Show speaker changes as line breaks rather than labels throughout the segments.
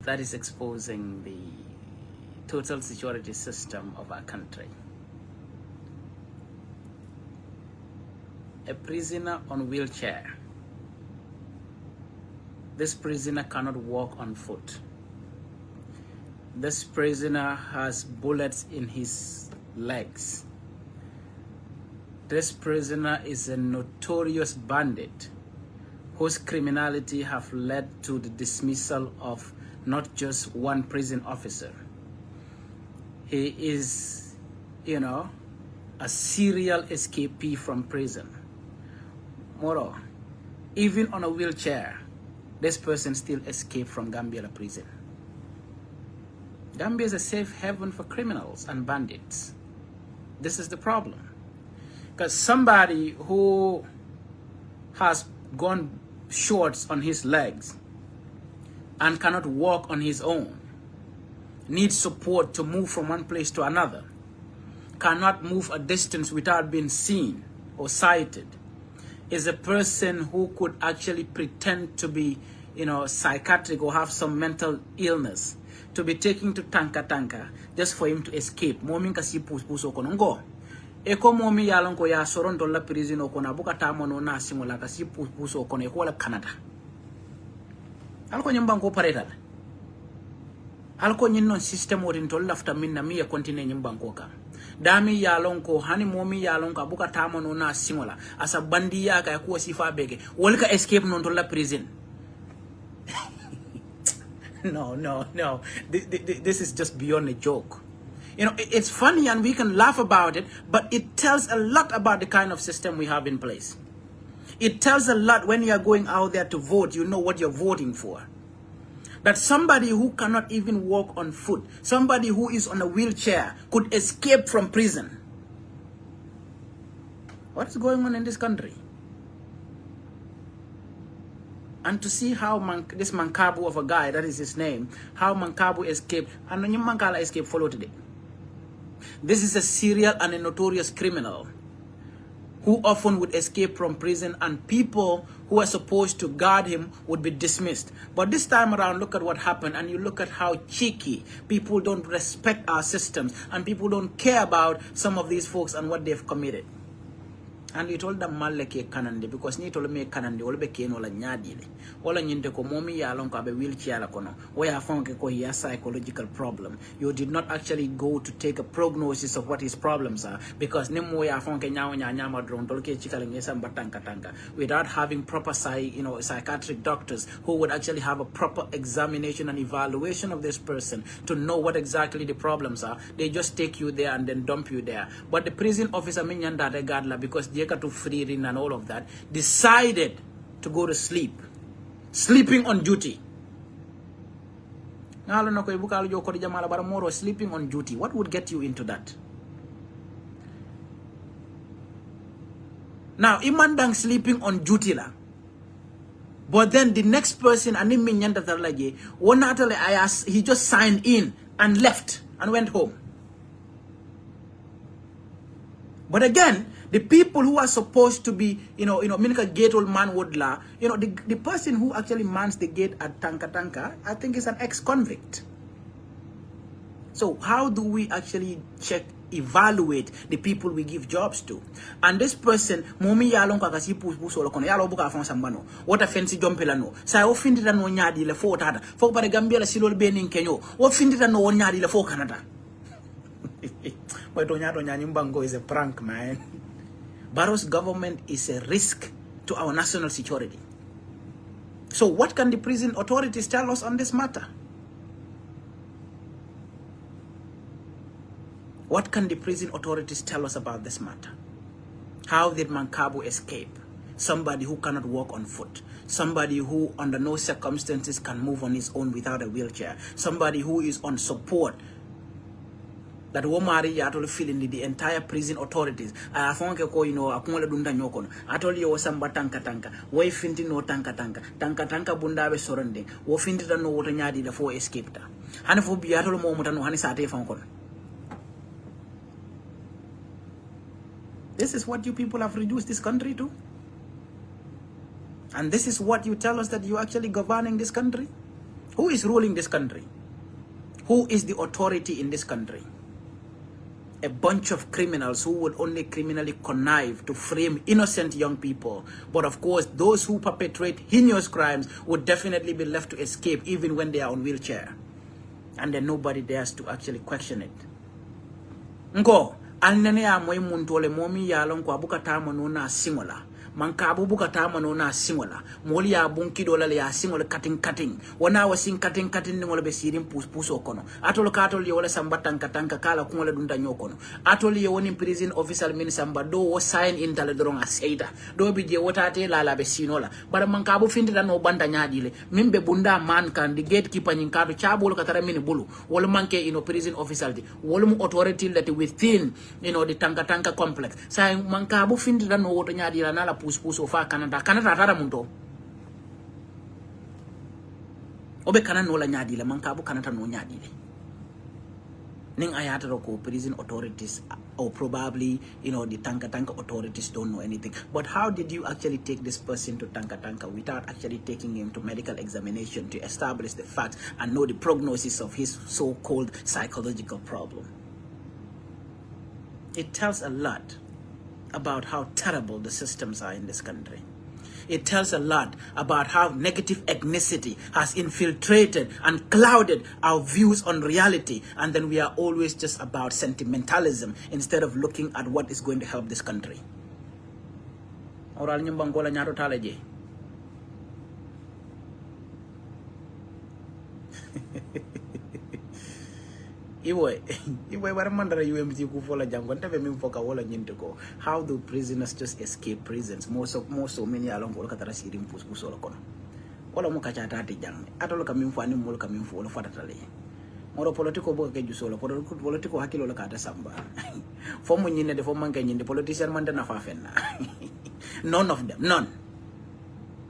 that is exposing the total security system of our country. A prisoner on wheelchair. This prisoner cannot walk on foot. This prisoner has bullets in his legs. This prisoner is a notorious bandit whose criminality have led to the dismissal of not just one prison officer. He is, a serial escapee from prison. Moro, even on a wheelchair, this person still escaped from Gambia prison. Gambia is a safe haven for criminals and bandits. This is the problem. Because somebody who has gone short on his legs and cannot walk on his own, needs support to move from one place to another, cannot move a distance without being seen or sighted, is a person who could actually pretend to be, psychiatric or have some mental illness, to be taken to Tankatanka just for him to escape. Momi kasi puso kono ngo. Eko momi yalon ko ya soron dolla prison ko na buka tamono na simola kasi puso kono eko wala Canada. Alko nyimba ko paretal. Alko nyinno system wotin to lafta minna mi ya continue nyimba ko ka. Dami yalon ko hani momi yalon ko buka tamono na simola asa bandiya ka ko sifa bege wolka escape non dolla prison. No. This is just beyond a joke. It's funny and we can laugh about it, but it tells a lot about the kind of system we have in place. It tells a lot when you are going out there to vote, you know what you're voting for. That somebody who cannot even walk on foot, somebody who is on a wheelchair, could escape from prison. What's going on in this country? And to see how this Mankabu of a guy, that is his name, how Mankabu escaped, and Mankala escaped follow today. This is a serial and a notorious criminal who often would escape from prison, and people who are supposed to guard him would be dismissed. But this time around, look at what happened, and you look at how cheeky people don't respect our systems, and people don't care about some of these folks and what they've committed. And you told them maleke kanande because ni told me kanande olbe ken wala nyadile wala nyinte ko momi ya lon ko be wheelchair la kono waya fonke ko ya psychological problem. You did not actually go to take a prognosis of what his problems are because nemo ya fonke nyaawo nyama drone tolke chikale ngesa mbatanga tanga without having proper psychiatric doctors who would actually have a proper examination and evaluation of this person to know what exactly the problems are. They just take you there and then dump you there. But the prison officer minyanda regardla because to freeing and all of that, decided to go to sleep, sleeping on duty. Sleeping on duty. What would get you into that? Now, Imandang sleeping on duty la. But then the next person, he just signed in and left and went home. But again, the people who are supposed to be, Minika gate old man would la, the person who actually mans the gate at Tankatanka, I think is an ex-convict. So how do we actually evaluate the people we give jobs to? And this person, momi yalon kakasi puso kono yalo buka afon sambano. What a fancy jumpelano. Sa ofindita no nyadi le fo tada. Fo pare Gambia la silol benin kenyo. Ofindita no nyadi le fo Canada. But Onyado is a prank, man. Barrow's government is a risk to our national security. So what can the prison authorities tell us on this matter? What can the prison authorities tell us about this matter? How did Mankabu escape? Somebody who cannot walk on foot. Somebody who under no circumstances can move on his own without a wheelchair. Somebody who is on support. That Womari atol feeling the entire prison authorities. I found akumula dunda nyokon. Atol yo samba tankatanka. Way finti no tankatanka. Tankatanka bunda be sorende. Wo finti no wota nyadi the four escaped. Hanfo bi atol mo mutano hani sate fankon. This is what you people have reduced this country to. And this is what you tell us that you're actually governing this country. Who is ruling this country? Who is the authority in this country? A bunch of criminals who would only criminally connive to frame innocent young people. But of course, those who perpetrate heinous crimes would definitely be left to escape even when they are on wheelchair. And then nobody dares to actually question it. Ngo, alnene ya moy muntole momi ya lon ko abuka tamo nona singola. Mankabu buka tamo nona singola. Moli ya bunki dola ya singola cutting. Wana wasing cutting ngole be sirim pus okono. Atolo katol ye wala samba tankatanka kala kungola dunda nyokono. Atoli ye woni prison official min samba do wo sign in tale doronga seida. Do bi je wotate la be sinola. Bara mankabu findi da no banda nyadile. Mimbe bunda man kan di gatekeeper nyinkado chabolo katara mini bulu. Wala manke prison official di. Wala mu authority that within the Tankatanka complex. Say mankabu findi da no woto nyadila na la pus ofa Canada tara munto obe kana no la nyadi le mankabu kanata no nyadi le ning ayata ko prison authorities or probably the Tankatanka authorities don't know anything. But how did you actually take this person to Tankatanka without actually taking him to medical examination to establish the facts and know the prognosis of his so-called psychological problem? It tells a lot about how terrible the systems are in this country. It tells a lot about how negative ethnicity has infiltrated and clouded our views on reality, and then we are always just about sentimentalism instead of looking at what is going to help this country. Oral nyumbangola nyato taleje. Iwe waramandara UMT kufola jango ntave mimfoka wala nyintiko. How do prisoners just escape prisons? More so many along wala katara sirim puso la kono. Wala mo kacha tati jang. Atolo kamimfo ani mo kamimfo wala fatatale. Moro politiko boka ke jusola politiko hakilo la kata samba. Fomo nyine de fomo manke nyinde politician man na fa fenna. None of them, none.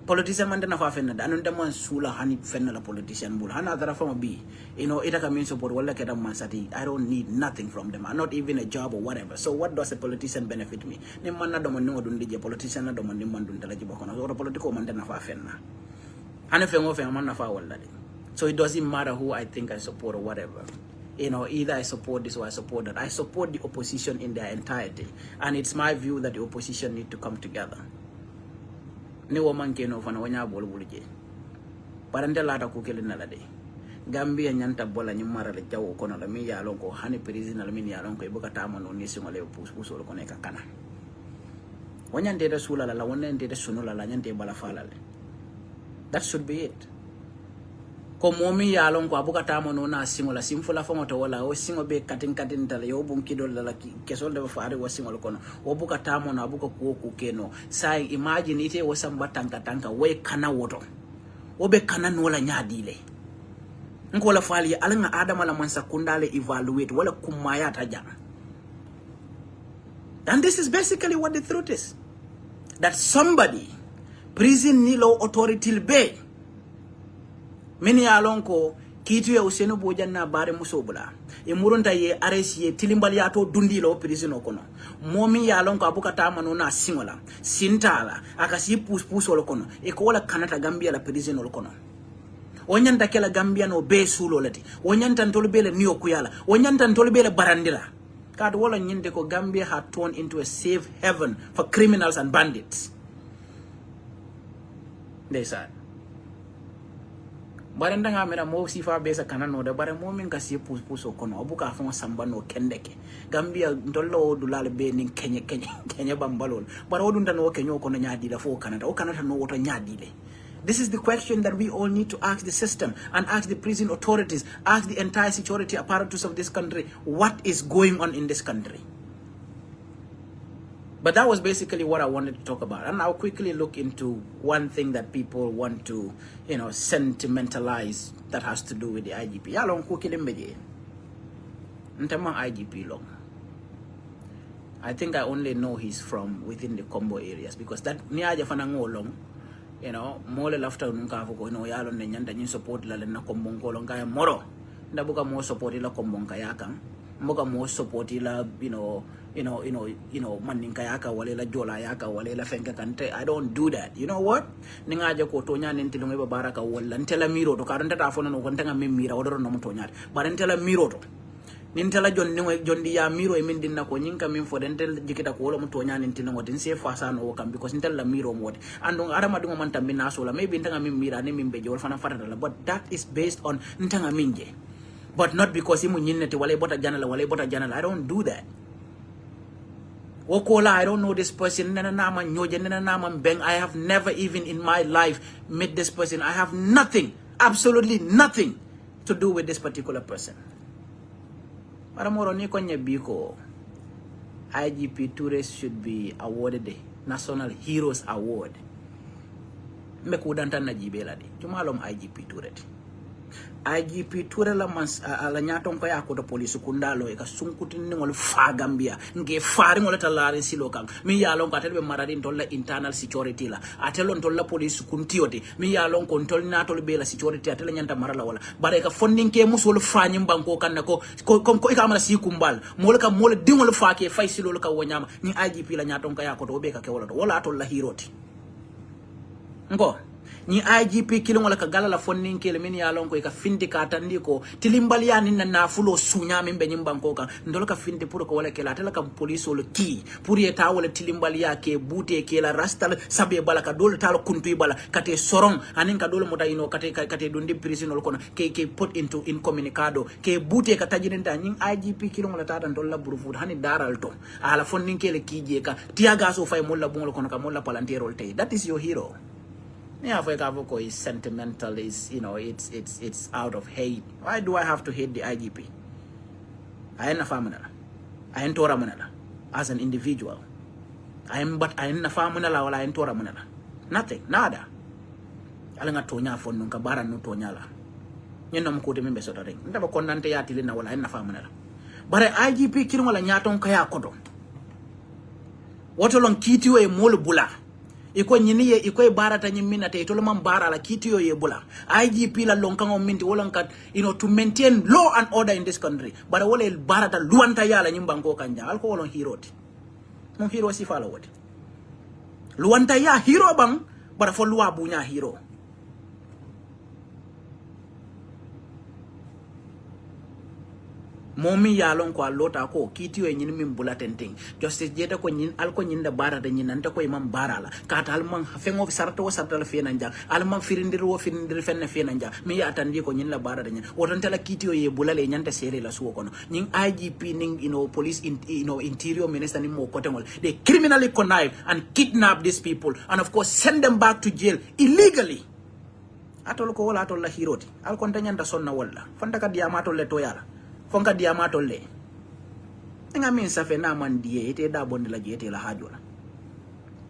Politician man na fa fenna da anun man sula hani fenna la politician bul hana adara fama bi ita ka min support wala ke man sati. I don't need nothing from them, not even a job or whatever. So what does a politician benefit me? Ni man na do man no dun dije politician na do man ni man dun tala jibo kono so politiko man na fa fenna hana fengo fe man na fa wala de. So it doesn't matter who I think I support or whatever. Either I support this or I support that. I support the opposition in their entirety, and it's my view that the opposition need to come together. Ni woman keno fana wanya bol bulje parande lata ko kele nala de Gambia nyanta bola nyumara le jawo kono la mi ya lon ko hani president la mi ya lon ko e buka tamo no ni singole pus lo ko ne kana wanyande da sula la wanyande da sunula la nyande bala falale. That should be it. Ko momi ya lon ko abuka tamo no na singola simfula famo to wala o singo be katin tale yo bun kido la kesol de faare wa singol kono o buka tamo na abuka ko keno sai imagine ite wo samba Tankatanka we kana woto obe kana no la nyadile nko la fali alanga adama la mansa kundale evaluate wala kumaya taja. And this is basically what the truth is, that somebody prison nilo authority be mini alonko kitu ya useno boja na bare musobula imurunta ye arrest ye tilimbali ato dundilo prison okono momi ya alonko abuka tama no na singola sintala akasi pus olokono ekola kanata Gambia la prison olokono onyanta kela Gambia no be sulo lati onyanta ntolbele niyo kuyala onyanta ntolbele barandira kad wala nyinde ko Gambia had turned into a safe haven for criminals and bandits. They said baranda nga mera mo sifa besa kanano da bare mo min kasi puso kono obuka fon samba no kendeke Gambia ndollo dulale be nin kenye bambalol bare odun tan o kenyo kono nyaadi da fo Canada o Canada no woto nyaadi le. This is the question that we all need to ask the system and ask the prison authorities, ask the entire security apparatus of this country, what is going on in this country. But that was basically what I wanted to talk about. And I'll quickly look into one thing that people want to, sentimentalize that has to do with the IGP. Yalong kukilimbeje. Ntama IGP long. I think I only know he's from within the combo areas because that niaja fanango long, mole lafta nunka fuko yalon ne nyanda nyin support la na combo ngolong kaya moro. Ndabuka mo support la combo kaya kang. Mboka mo support la, maninka yaka wale la jola yaka wale la fenka kante. I don't do that. You know what? Ninga aja ko tonya nenti lunga baraka wala ntela miro to karanta ta fono no konta ngam mira odoro no tonya. But ntela miro to. Nintela jondi ya miro e min dinna ko nyinka min fo dentel jikita ko wala mo tonya nenti no tin se fasa no kam because ntela miro mo wodi. Andong adama dunga man tambi na sola maybe ntanga min mira ne min beje wala fana farata la, but that is based on ntanga minje. But not because imu nyinete wala bota janala. I don't do that. Wokola, I don't know this person. I have never even in my life met this person. I have nothing, absolutely nothing to do with this particular person. Maramoro ni konye biko. IGP Touray should be awarded the National Heroes Award. Mekudanta na jibela di. Jumalom IGP Touray. IGP Touray la mans ala nyaton ko ya ko to police kundalo e ka sunkutin ngol fa Gambia nge faari ngol talare silo kam mi yalon ka telbe maradin tolla internal security la atelon tolla police kuntiyote mi yalon kon tol natol be la security atela nyanta marala wala bare ka fondin ke musol faanyim banko kan ko ikamala si kumbal mol ka mol dingol fa ke fay silo ka wonyama ni IGP la nyaton ka ya ko to be ka ke wala tolla hiroti ngo ni IGP kilo wala kagala la fondin kele min ya lon ko ka findi ka tandiko tilimbali ya ninna na fulo sunya min be nyimban ko kan ndol ka findi pour ko wala kela tela kam police lo ki pour yeta wala tilimbali ya ke bute ke la rastal sabe bala ka dol talo kuntu bala kate soron anin ka dol mota kate dondi prison ko ke put into incommunicado ke bute ka tajinenta nyin IGP kilo wala tata ndol la burfu hani daral to ala fondin kele kije ka tiaga so fay molla bungol kono ka molla palanterol tay. That is your hero. Yeah, for Kavoko is sentimental, is it's out of hate. Why do I have to hate the IGP? I am a family. I am Tora Manala as an individual. I am a family or I am Tora Manala. Nothing, nada. Alanga Tonya for Nunkabara no Tonyala. You know, Mukoti members of the ring. Never condemned Yatilina or I am a family. But IGP Kirmala Nyaton Kayakodo. What along Kitio a Molubula? Iko nyiniye iko barata nyimina te itolo mambara la kitu yo yebula IGP la lonkango minti wolankat to maintain law and order in this country but wole barata luanta yala nyimbango kanja alko wolon hero ti mon hero si fala wodi luanta ya hero bang bara fo luwa bunya hero momi yalon ko allota ko kitiyo nyin min bulatenting justice jeta ko nyin alko nyin da bara da nyin anta ko imam barala kata alman fengo sarto la fena nja alman firindir fenna fena nja mi ya tandi ko nyin la bara da nyin wotanta la kitiyo ye bulale nyanta sere la suwo kono nyin IGP ning police interior minister ni mo kotengol they criminally connive and kidnap these people and of course send them back to jail illegally atol ko wala atol la hiroti alko tanyanta sonna walla fanta ka diamato le to yala fonka diamato le nga min safe na man die ite da bonde la jete la hajola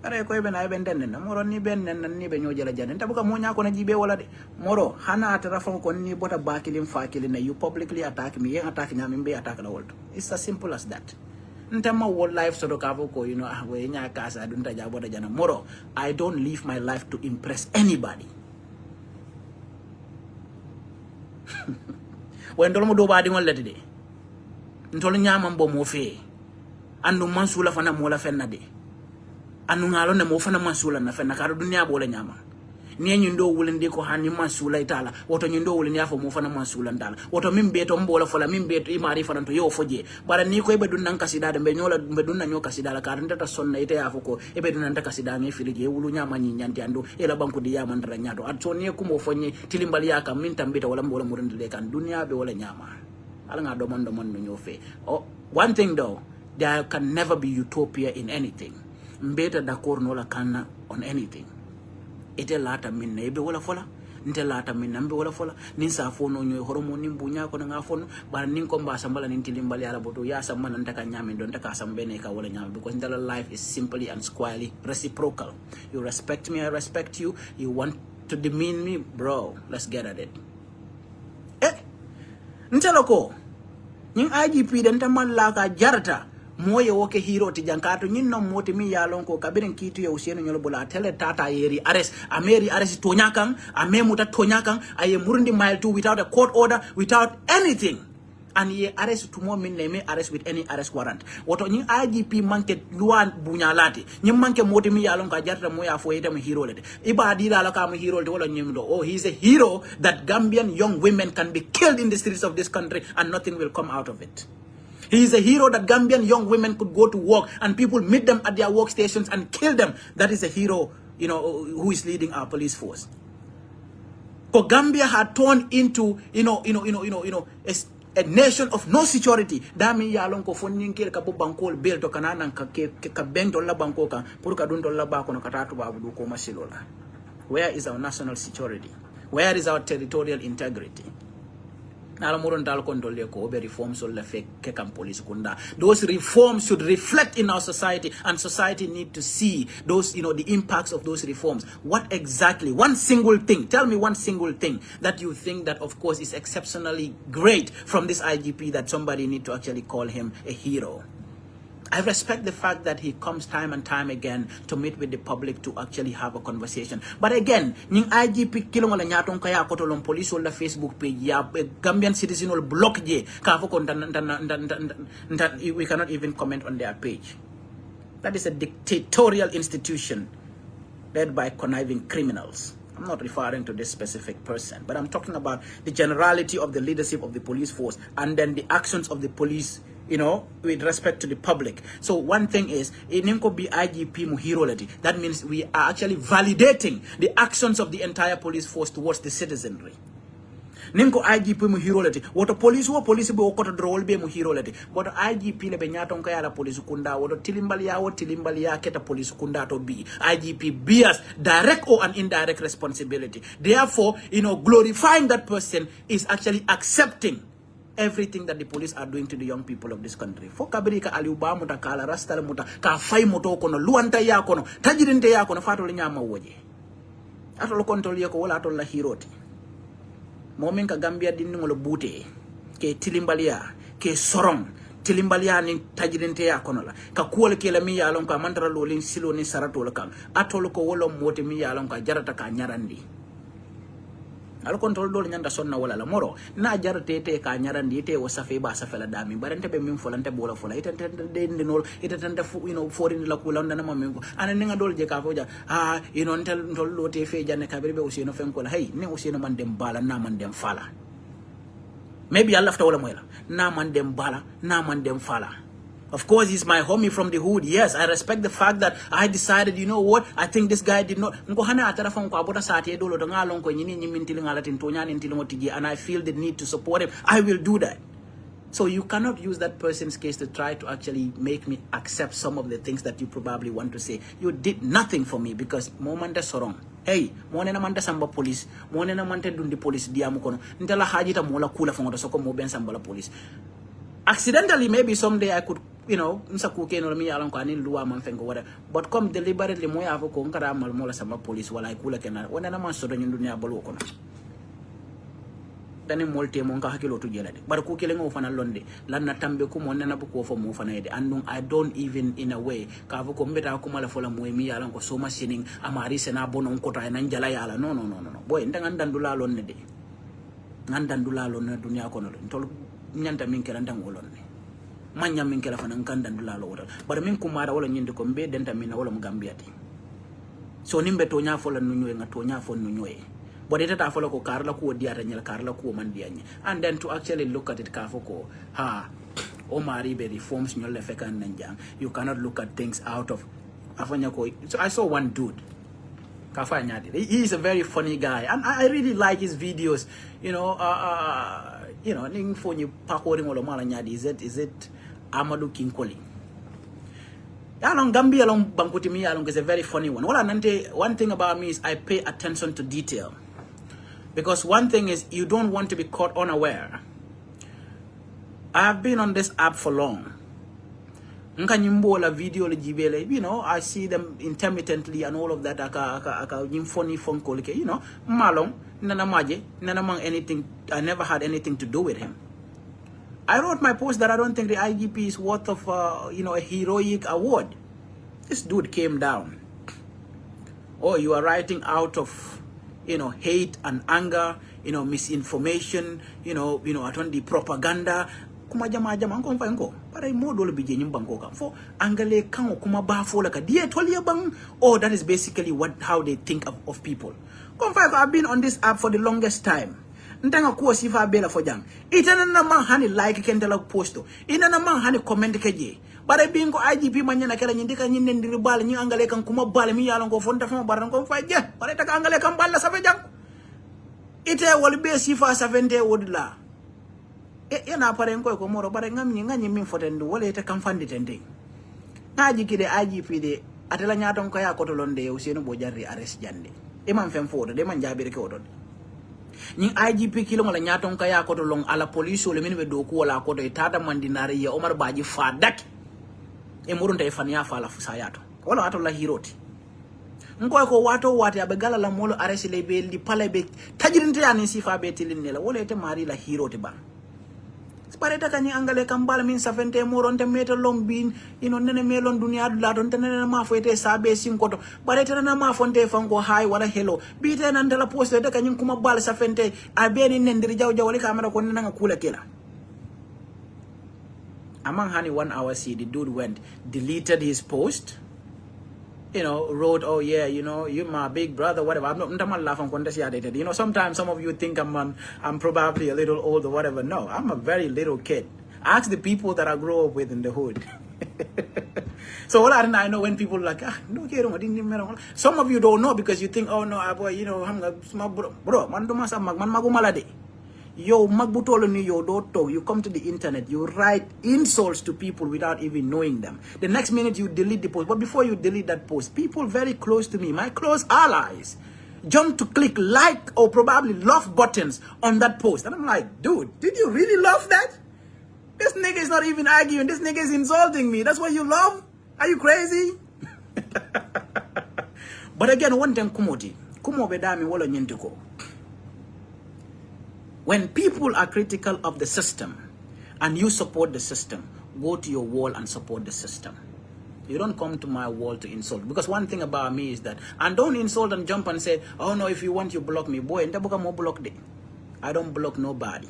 are ko be na be den na moro ni ben nan ni be nyojala janen tabuka mo nya ko na jibe wala de moro hana atara fon ko ni bota bakilin fakilin na you publicly attack me attack nya min be attack la wolto it's as simple as that ntama whole life so do kavo ko we nya kasa dunta jabo da jana moro I don't live my life to impress anybody when tolo mo do ba di ngol lati de ntolo nyama mbo mo fe andu mansula fana mo la fenna de anu ngalo ne mo fana mansula na fenna karo dunya bo la nyama ni ndo wulinde ko hani mansula itala woto ndo wulinde afo mo fana mansula ndala woto mimbe to mbola fola mimbe to imari fana to yo foje bara ni ko be dunnan kasida de be nyola be dunna nyo kasida la karanta ta sonna ite afo ko e be dunnan ta kasida me filije wulu nyama ni nyanti ando e la banku di yama ndara nyato at so ni ko mo fonye tilimbali yaka min tambita wala mbola murindile kan dunya be wala nyama ala nga do mon no nyofe oh one thing though, there can never be utopia in anything mbeta d'accord no la kana on anything ite lata min nebe wala fola nte lata min nambe wala fola nin sa fono nyoy horomo nin bunya ko nga fono bar nin ko mba sambala nin tilimbali ala boto ya samman ndaka nyame don taka sambene ka wala nyame because ndala life is simply and squarely reciprocal. You respect me, I respect you. You want to demean me, bro, let's get at it. Nteloko nin IGP den tamal la ka jarta moye woke hero ti jankato nyin no moti mi yalon ko kabiren kitu ya usieno nyolo bola tele tata yeri arrest ameri arrest tonyakan amemuta tonyakan aye murundi mile 2 without a court order, without anything. and ye arrest tomorrow min may arrest with any arrest warrant. What on IGP manke luan bunyalati, you manke motimi along kajata moya for etam hero let. Iba dida alakam hero to all nyimdo. Oh, he's a hero that Gambian young women can be killed in the streets of this country and nothing will come out of it. He is a hero that Gambian young women could go to work and people meet them at their workstations and kill them. That is a hero, who is leading our police force. Because Gambia had turned into, a nation of no security. Dami ya long ko funding kil ka bankol bill to kanana ka bento la banko ka pur ka dun la ba kono katatu ba bu ko masilola. Where is our national security? Where is our territorial integrity? Reforms those reforms should reflect in our society, and society need to see those, the impacts of those reforms. What exactly? One single thing. Tell me one single thing that you think that, of course, is exceptionally great from this IGP that somebody need to actually call him a hero. I respect the fact that he comes time and time again to meet with the public to actually have a conversation. But again, ning IGP kilong wala nyatong kaya ko tolong police wala Facebook page ya Gambian citizen will block je kafo kon we cannot even comment on their page. That is a dictatorial institution led by conniving criminals. I'm not referring to this specific person, but I'm talking about the generality of the leadership of the police force and then the actions of the police, with respect to the public. So one thing is, Ninko be IGP muhiroleti. That means we are actually validating the actions of the entire police force towards the citizenry. Ninko IGP muhiroleti. What a police be okota drol be muhiroleti. But IGP le benyaton kaya la police kunda. What tilimbalia keta police kunda to be. IGP bears direct or an indirect responsibility. Therefore, glorifying that person is actually accepting everything that the police are doing to the young people of this country. For kabirika aliuba muta kala rasta muta ka fay moto kono luanta ya kono tajirinte ya kono fatol nyama woje. Atolo kontrol yako wala atol la hiroti. Momen ka Gambia dinni ngolo bute ke tilimbalia ke sorong tilimbalia ni tajirinte ya kono la ka kuwol ke la mi ya lon ka mantara lolin silo ni sarato la kan atolo ko wolo mote mi ya lon ka jarata ka nyarandi. Al control dol nyanda sonna wala la moro na jarate te ka nyarandi te wo safe ba safe la dami barante be min folante bola fola itante de ndinol itante forin la kula ndana mamen ko ana ninga dol je ka foja ntel tol lo te fe janne ka be usino fen ko la hey ne usino man dem bala na man dem fala maybe Allah fta wala moyla na man dem bala na man dem fala. Of course, he's my homie from the hood. Yes, I respect the fact that I decided, you know what, I think this guy did not. And I feel the need to support him. I will do that. So you cannot use that person's case to try to actually make me accept some of the things that you probably want to say. You did nothing for me because momanda sorong. Hey, monena manda samba police, monena mante dundi police diamukono. Ntela hajita mola kula fongoto soko moben samba police. Accidentally, maybe someday I could, nsa kuke no mi alan ko anin luwa man fengo wada, but come deliberately mo ya ko ngara mal mola sama police wala kula kena wona na man so do dunya bolo ko dani molte mo nga hakilo to jelade bar ku kele ngo fana londe lan na tambe ko mo nana bu ko fo mo fana ede andum I don't even in a way ka ko mbeta ko mala fola moy mi yalan ko so machine amari sena bonon ko ta nan jala yala no boy ndangan dandula lonne de ngandandula lonne dunya ko no tol nyanta min kala ndangolonne manya min kala fana ngandandula lo wala bar min ko mara wala nyinde ko be denta min wala mo gambiati so nimbe to nya fola no nyoy nga to nya fon no nyoy. But it is follow Carla ko diata nyal Carla ko mandianye. And then to actually look at it kafoko Omari be reforms nyol lefeka nanjang. You cannot look at things out of afanyako. So I saw one dude. Kafanyadi. He is a very funny guy. And I really like his videos. Ning for you pakoring olo mala nyadi. Is it Amadou Kinkoli? Along Gambia along Bankutimi along is a very funny one. One thing about me is I pay attention to detail. Because one thing is, you don't want to be caught unaware. I have been on this app for long. I see them intermittently and all of that. Anything. I never had anything to do with him. I wrote my post that I don't think the IGP is worth of, a heroic award. This dude came down. Oh, you are writing out of, hate and anger, misinformation, aton the propaganda. Kuma jama ko fa ko para mo dole bi je nyimban ko kam fo angale kan kuma ba fo la ka die toliya bang. Oh, that is basically how they think of people. Come fa I've been on this app for the longest time. Ntanga ko si fa bela fo jang itana na man hani like ken tala posto ina na man hani comment ke je bare bi ko IGP manya na kala nyindika nyinde ndiri bal nyi angale kan kuma bal mi yalo ko fonta fa baran ko fa je bare ta angale kan balla sa fe jang ite wol be si fa sa vende wodla na pare ko moro bare ngam nganyi min foten wala ite kam fandi tende ngaji kide IGP de atela nyaton ko ya ko to londe Usenu bo jarri arrest jande e man fem fodo de man jabire ke odon ni IGP kilo ngala nyaton ko ya ko to long ala police le min be do ko wala ko to tata man dinare ye Omar Baji fadak e murunta e fania fala fusayato wala ato la hiroti ngoy ko wato wati abe gala la molo arrest le be li pale be tajirinte ya ni sifa be tilin la wala ite mari la hiroti ba pareta kany angale kambal min safente moron te meta lombin nene melon dunia la don tenene ma foete sabe sinkoto pareta na ma fonte fango hay wala hello bite nan dala poste de kany kuma bal safente abeni nendir jaw jawali kamera ko nanga kula kila among honey 1 hour see the dude went deleted his post, wrote, oh yeah, you're my big brother, whatever. I'm not laughing. Sometimes some of you think I'm probably a little old or whatever. No, I'm a very little kid. Ask the people that I grew up with in the hood. So all I know when people are like, no, some of you don't know because you think, oh no, boy, I'm small bro, man, malade. Yo, magbutolo yo doto. You come to the internet, you write insults to people without even knowing them. The next minute you delete the post. But before you delete that post, people very close to me, my close allies, jump to click like or probably love buttons on that post. And I'm like, dude, did you really love that? This nigga is not even arguing. This nigga is insulting me. That's what you love? Are you crazy? But again, one thing kumoti. Kumo bedami wala nyentiko. When people are critical of the system and you support the system, go to your wall and support the system. You don't come to my wall to insult. Because one thing about me is that, and don't insult and jump and say, oh no, if you want, you block me. Boy, I don't block nobody.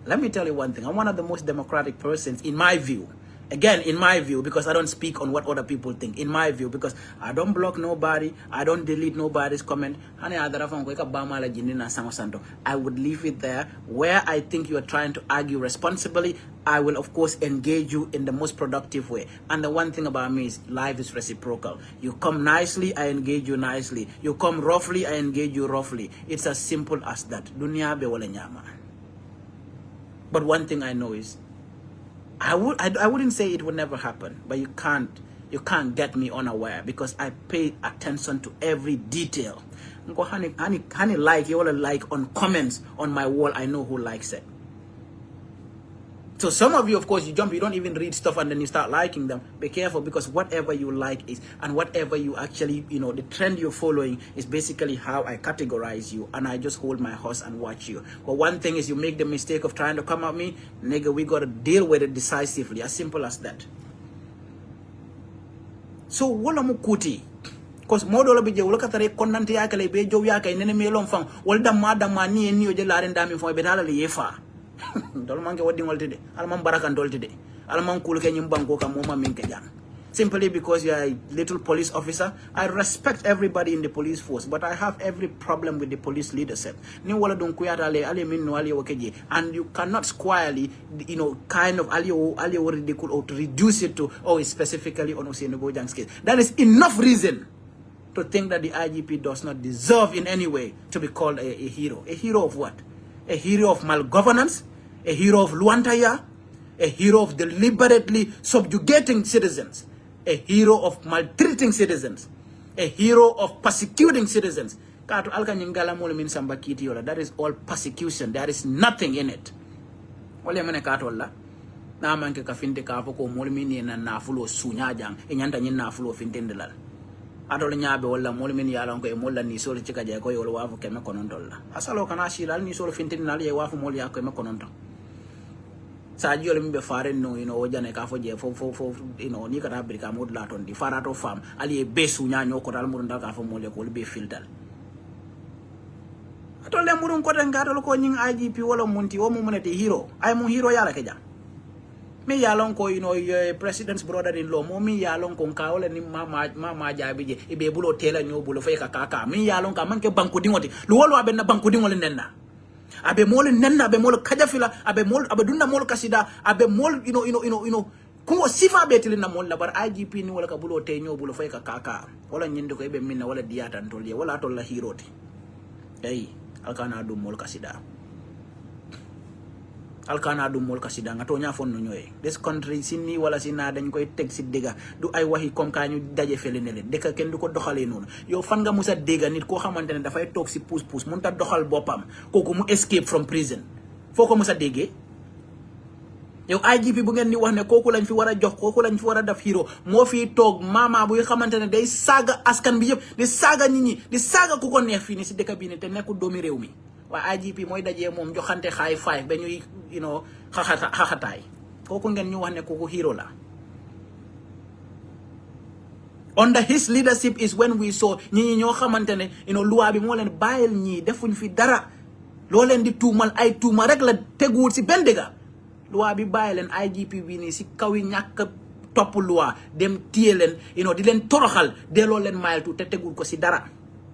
Let me tell you one thing. I'm one of the most democratic persons in my view. Again, in my view, because I don't speak on what other people think. In my view, because I don't block nobody, I don't delete nobody's comment. I would leave it there. Where I think you are trying to argue responsibly, I will of course engage you in the most productive way. And the one thing about me is life is reciprocal. You come nicely, I engage you nicely. You come roughly, I engage you roughly. It's as simple as that. Dunya be wala nyama. But one thing I know is, I wouldn't say it would never happen, but you can't get me unaware because I pay attention to every detail. Honey like you all like on comments on my wall. I know who likes it. So some of you, of course, you don't even read stuff and then you start liking them. Be careful because whatever you like is, and whatever you actually, the trend you're following is basically how I categorize you. And I just hold my horse and watch you. But one thing is you make the mistake of trying to come at me, nigga, we got to deal with it decisively. As simple as that. So, wala mukuti. Because modo bije wala katare konnante yakale be jow yakay nene me lom fang wala damma ni en ni o je laren dami fo be tala le yefa. Dol manke wadi ngoltide alman barakan doltide alman kul ke nyim banko kam moma min ke jang simply because you are a little police officer. I respect everybody in the police force, but I have every problem with the police leadership. Ni wala don kuyata le ale min no ale wakeje, and you cannot squarely kind of ale ridicule or to reduce it to it's specifically on Usenu Bojang's case. That is enough reason to think that the IGP does not deserve in any way to be called a hero. A hero of what? A hero of malgovernance, a hero of Luantaya, a hero of deliberately subjugating citizens, a hero of maltreating citizens, a hero of persecuting citizens. That is all persecution. There is nothing in it. Na manke ka finte ka ko molmini na nafulo sunyajang enyanta nyin nafulo fintendelal adol nyaabe wala molmini yalon ko e molla ni solo cika je ko yolo wafu keme konon dolla asalo kana shilal ni solo fintendelal ye wafu mol yakko me konon ton sa jiole mbe fare no wojane ka fo je fo ni kata brika mod la ton di farato fam ali e besu nyanyo ko dal murunda ka fo mol ko be filtal atole murun ko tan gatol ko nyin IGP wala munti o munati hero ay mu hero yala ke jam mi yalon ko president's brother-in-law mo mi yalon ko ka wala ni mama jabi je ibe bulo tela nyo bulo fay ka kaka mi yalon ka manke banku dingoti lu wolo abe na banku dingol nenna abe mol nenna abe mol kajafila abe dunna mol kasida abe mol ko sifa betili na mol labar IGP ni wala ka bulo te nyo bulo fay ka kaka wala nyinde ko ibe minna wala diata ntol wala tol la hiroti ay alkana dum mol kasida alkana dum mol kasida nga to nya fon no ñoy this country sinni wala sina dañ koy tek ci diga du ay waxi comme ka ñu dajé fele ne len deka ken du ko doxale non yow fan nga musa diga nit ko xamantene da fay tok ci pousse mën ta doxal bopam koku mu escape from prison foko musa déggé yow IGP bu ngeen ni wax ne koku lañ fi wara jox koku lañ fi wara def hero mo fi tok mama bu xamantene day saga askan bi yeb di saga nit ñi di saga ku ko neex fi ni ci deka bi ni te nekku doomi rew mi wa IGP moy dajé mom joxante xay fay ba ñuy xaxataay kooku ngeen ñu wax ne kooku hero la under his leadership is when we saw ñi ñoo xamantene loi bi mo leen bayil ñi defuñ fi dara lo leen di tuumal ay tuuma rek la teguwul ci ben dega loi bi bayil leen IGP bi ni ci kaw yi ñak top loi dem tiye leen di leen toroxal de lo leen mayal tu te tegul ko ci dara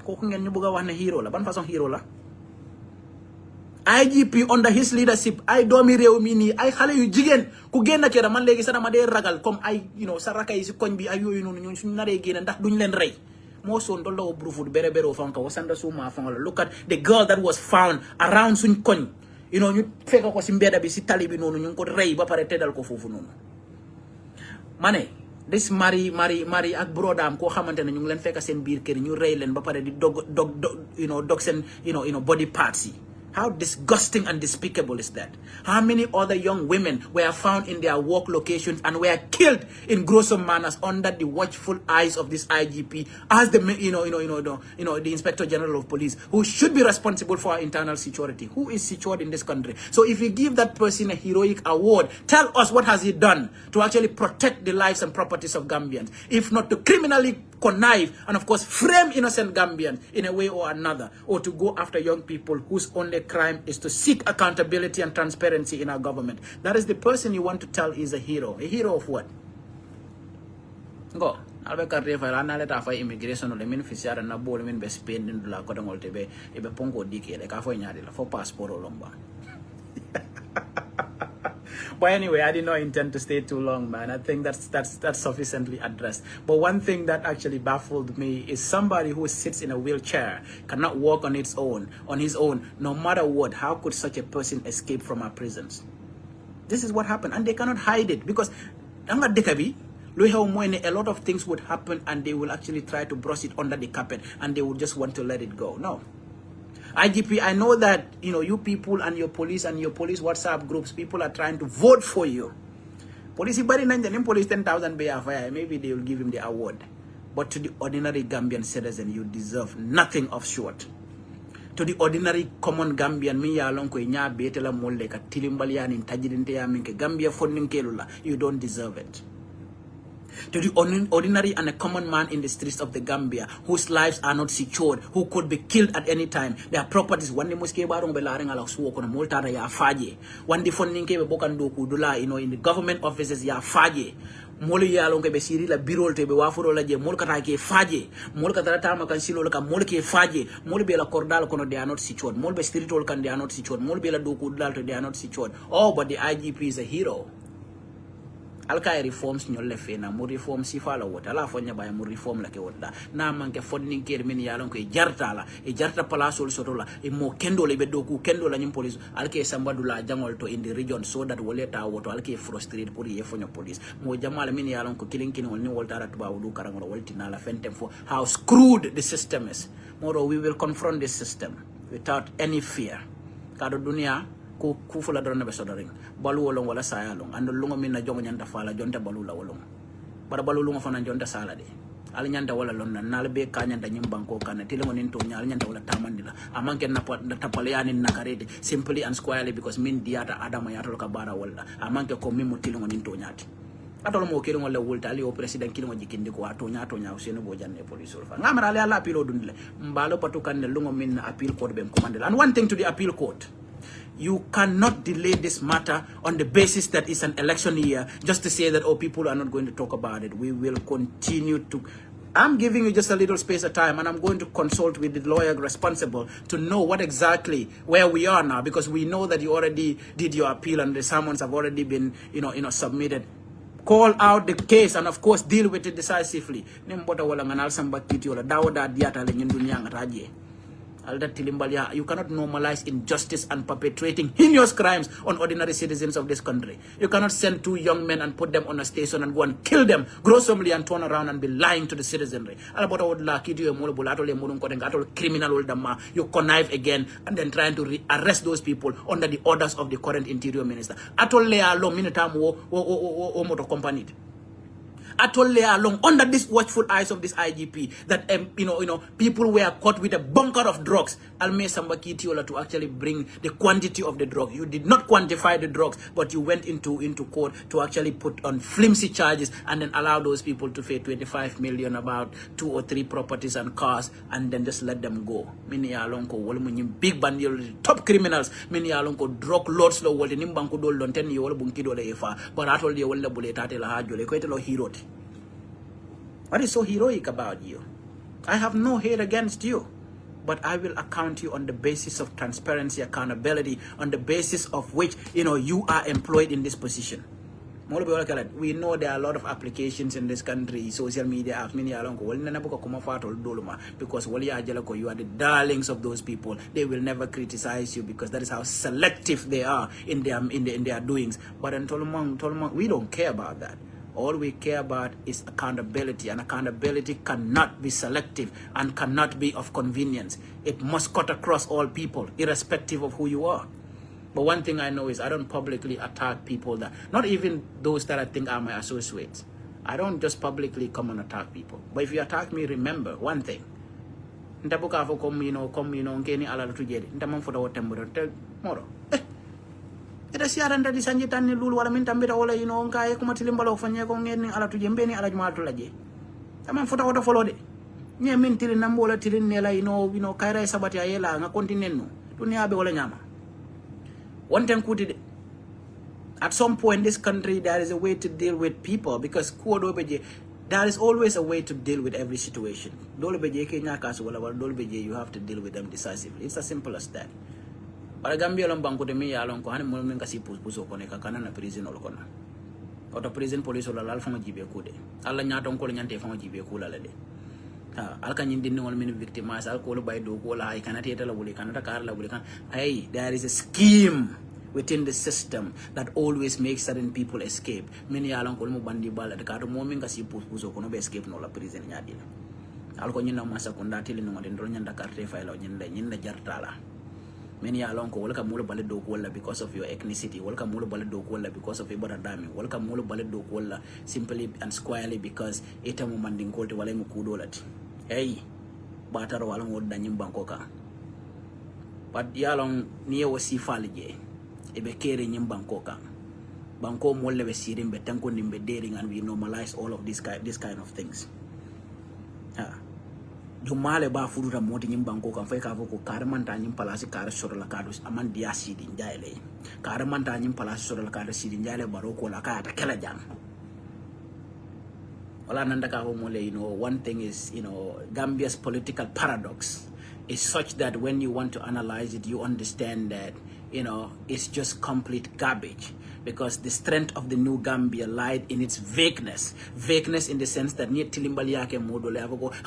kooku ngeen ñu bëgg wax ne hero la ban façon hero la IGP under his leadership ay doomi réew mi nii ay xale yu jigéen ku génn ci man léegi sax dama dee ragal comme ay sa raka yi si koñ bi ay yooyu noonu ñun suñu naree génn ndax duñ leen rey moo soon doon la wo brufut bere fanka wasanda suma fanka la look at the girl that was found around suñ koñ ñu fekk ko si mbedda bi si tali bi noonu ñu ngi ko rey ba pare teddal ko foofu noonu ma ne this mari ak brodam koo xamante ne ñu ngi leen fekk seen biir kër ñu rey leen ba pare di dog seen body parts yi. How disgusting and despicable is that? How many other young women were found in their work locations and were killed in gruesome manners under the watchful eyes of this IGP as the the Inspector General of Police, who should be responsible for our internal security, who is secured in this country. So if you give that person a heroic award, tell us what has he done to actually protect the lives and properties of Gambians, if not to criminally connive and of course frame innocent Gambians in a way or another, or to go after young people whose only crime is to seek accountability and transparency in our government. That is the person you want to tell is a hero. A hero of what? Go. Albe karre fa la nale ta fa immigration le min fisiara na bol min be Spain la ko dangol tebe e be pongo dike le ka fo nyaade la fo passport o lomba. But anyway, I did not intend to stay too long, man. I think that's sufficiently addressed. But one thing that actually baffled me is somebody who sits in a wheelchair, cannot walk on his own, no matter what. How could such a person escape from our prisons? This is what happened, and they cannot hide it because a lot of things would happen, and they will actually try to brush it under the carpet, and they will just want to let it go. No. IGP, I know that, you people and your police WhatsApp groups, people are trying to vote for you. Police, police 10,000 maybe they will give him the award. But to the ordinary Gambian citizen, you deserve nothing of short. To the ordinary common Gambian, Gambia you don't deserve it. To the ordinary and a common man in the streets of the Gambia, whose lives are not secured, who could be killed at any time, their properties, one the Muske Barong Belaring ala Suok on Multara ya Faje, one the Foninke Bokando Kudula, in the government offices ya Faje, Moli Yalonke Besiri la Birol Tebe Wafuro Laje, Molkatake Faje, Molkatama Kansilo Laka Molke Faje, Molbela Cordal Kono, they are not secured, Molbe Spiritual Can they are not secured, Molbela Dokudal they are not secured. Oh, but the IGP is a hero. Alka reforms nyo lefe na mu reform si fala wota ala fonya ba mu reform la ke wota na manke fonni ker min yalon ko jarta la e jarta palasol soto la e mo kendo le be doku kendo la nyim police alke sambadu la jangol to in the region so that wole ta woto alke frustrated pour ye fonyo police mo jamal min yalon ko kilinkin wol ni wolta ra tuba wudu karango woltina la fentem fo how screwed the system is. Moro we will confront this system without any fear. Kado dunia ku fula drone be sodoring balu wolong wala saya long ando lungo min na jongo nyanta fala jonta balu la wolong bara balu lungo fana jonta sala de al nyanta wala lon na be kanyanta nyim banko kana tilengo nin to nyaal nyanta wala tamandila amanke na tapale yani nakarede simply and squarely because min diata adama yato ka bara wala amanke ko min mo tilengo nin to nyaati atol mo kiri ngol wulta ali o president kiri ngo jikindi ko atonya useno bo janne police fa ngamara ali ala appeal odundle mbalo patukan ne lungo min appeal court bem commandel. And one thing to the appeal court, you cannot delay this matter on the basis that it's an election year just to say that, oh, people are not going to talk about it. We will continue to. I'm giving you just a little space of time, and I'm going to consult with the lawyer responsible to know what exactly where we are now, because we know that you already did your appeal and the summons have already been, submitted. Call out the case and of course deal with it decisively. You cannot normalize injustice and perpetrating heinous crimes on ordinary citizens of this country. You cannot send 2 young men and put them on a station and go and kill them gruesomely and turn around and be lying to the citizenry. You connive again and then trying to arrest those people under the orders of the current interior minister. Along under this watchful eyes of this IGP that people were caught with a bunker of drugs. Alme Sambakitiola to actually bring the quantity of the drug. You did not quantify the drugs, but you went into court to actually put on flimsy charges and then allow those people to pay 25 million, about 2 or 3 properties and cars, and then just let them go. Many alonko wol big bandil top criminals. Many alonko drug lords lo wol nimbanko dol don ten yo wol bunki dole efa. But atol de wol la buleta la hajole ko etelo hero. What is so heroic about you? I have no hate against you, but I will account you on the basis of transparency, accountability, on the basis of which, you are employed in this position. We know there are a lot of applications in this country, social media apps, because you are the darlings of those people. They will never criticize you because that is how selective they are in their doings. But in Tolomang, we don't care about that. All we care about is accountability, and accountability cannot be selective and cannot be of convenience. It must cut across all people, irrespective of who you are. But one thing I know is I don't publicly attack people not even those that I think are my associates. I don't just publicly come and attack people. But if you attack me, remember one thing. Ita siaranda di sanjitan ni lulu wala minta mbira wala ngai kuma tilimbalo fanya ko ngeni ala tujembeni ala jumatu laje. Taman futa wata follow de. Nye min tilin nambola tilin nela kaira sabati ayela nga kontinenno. Dunia be wala nyama. One time kuti de. At some point in this country there is a way to deal with people, because there is always a way to deal with every situation. Dole beje ke nyaka so wala dole beje, you have to deal with them decisively. It's as simple as that. Para Gambia long banku de mi yalong ko hani mo men kasi puso ko ne kakana na prison ol kona. Auto prison police ol lal fama jibe ko de. Alla nyaton ko nyante fama jibe ko la de. Ha al kan yindi wol men victimise al ko lo bay do ko la ay kanati tala wuli kanata kar la wuli kan. Hey, there is a scheme within the system that always makes certain people escape. Many yalong ko mo bandi bala de kato mo men kasi puso ko no be escape no la prison nyadi la. Al ko nyina masa ko ndati le no den ro nyanda carte fay la nyinda jartala. Many along ko welcome mulu ballet do kola because of your ethnicity, welcome mulu ballet do kola because of your dami, welcome mulu ballet do kola simply and squarely because ita mo manding kolte wala mo kudolat. Hey, bataro wala mo danyim bankoka. But yalong niye wasi falije ebe kere nyim bankoka. Banko mo lebe sirim be tanko nimbe daring, and we normalize all of this kind of things. Jumale ba furuta moti nyim banko kan fay ka foko karmanta nyim palasi kar soro la kadus aman dia sidi njaile karmanta nyim palasi soro la kadus sidi njaile baroko la ka ta kala jam wala nanda ka ho mole. One thing is, Gambia's political paradox is such that when you want to analyze it, you understand that it's just complete garbage, because the strength of the new Gambia lied in its vagueness in the sense that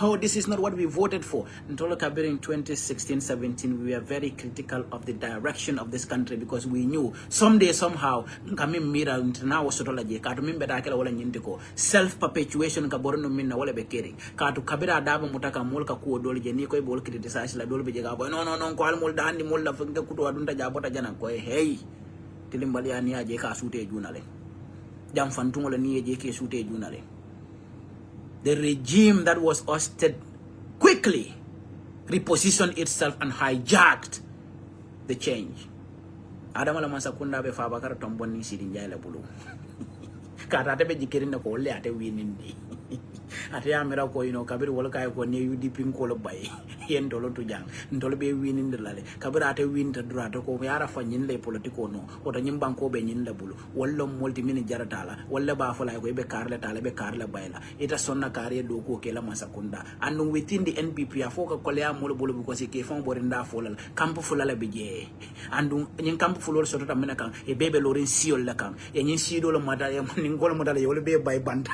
oh, this is not what we voted for. In 2016-17 we were very critical of the direction of this country, because we knew someday somehow self-perpetuation hey, tilimbali ani aje ka sute junale jam fantungo la ni aje ke sute junale. The regime that was ousted quickly repositioned itself and hijacked the change. Adama la masakunda be fa bakara tomboni sidi njay la bulu kata be jikirin ko le ate winindi ate amira ko kabir wala kay ko ne UDP ko lo bay yen dolo to jang ndolo be winindi lale kabir ate winta droite ko yara fa nyin le politiko no o to nyim banko be nyin la bulu wala multi min jaratala wala ba fa lay ko be karle tala be karle bayla ita sonna kare do ko ke la masakunda and within the NPP afoka ko le amul bulu ko se ke fon borinda folal kampo fulala be je andu nyin kampo fulol soto tamena kan e bebe lorin siol la kan e nyin sido lo mata e min gol modale yole be bay banda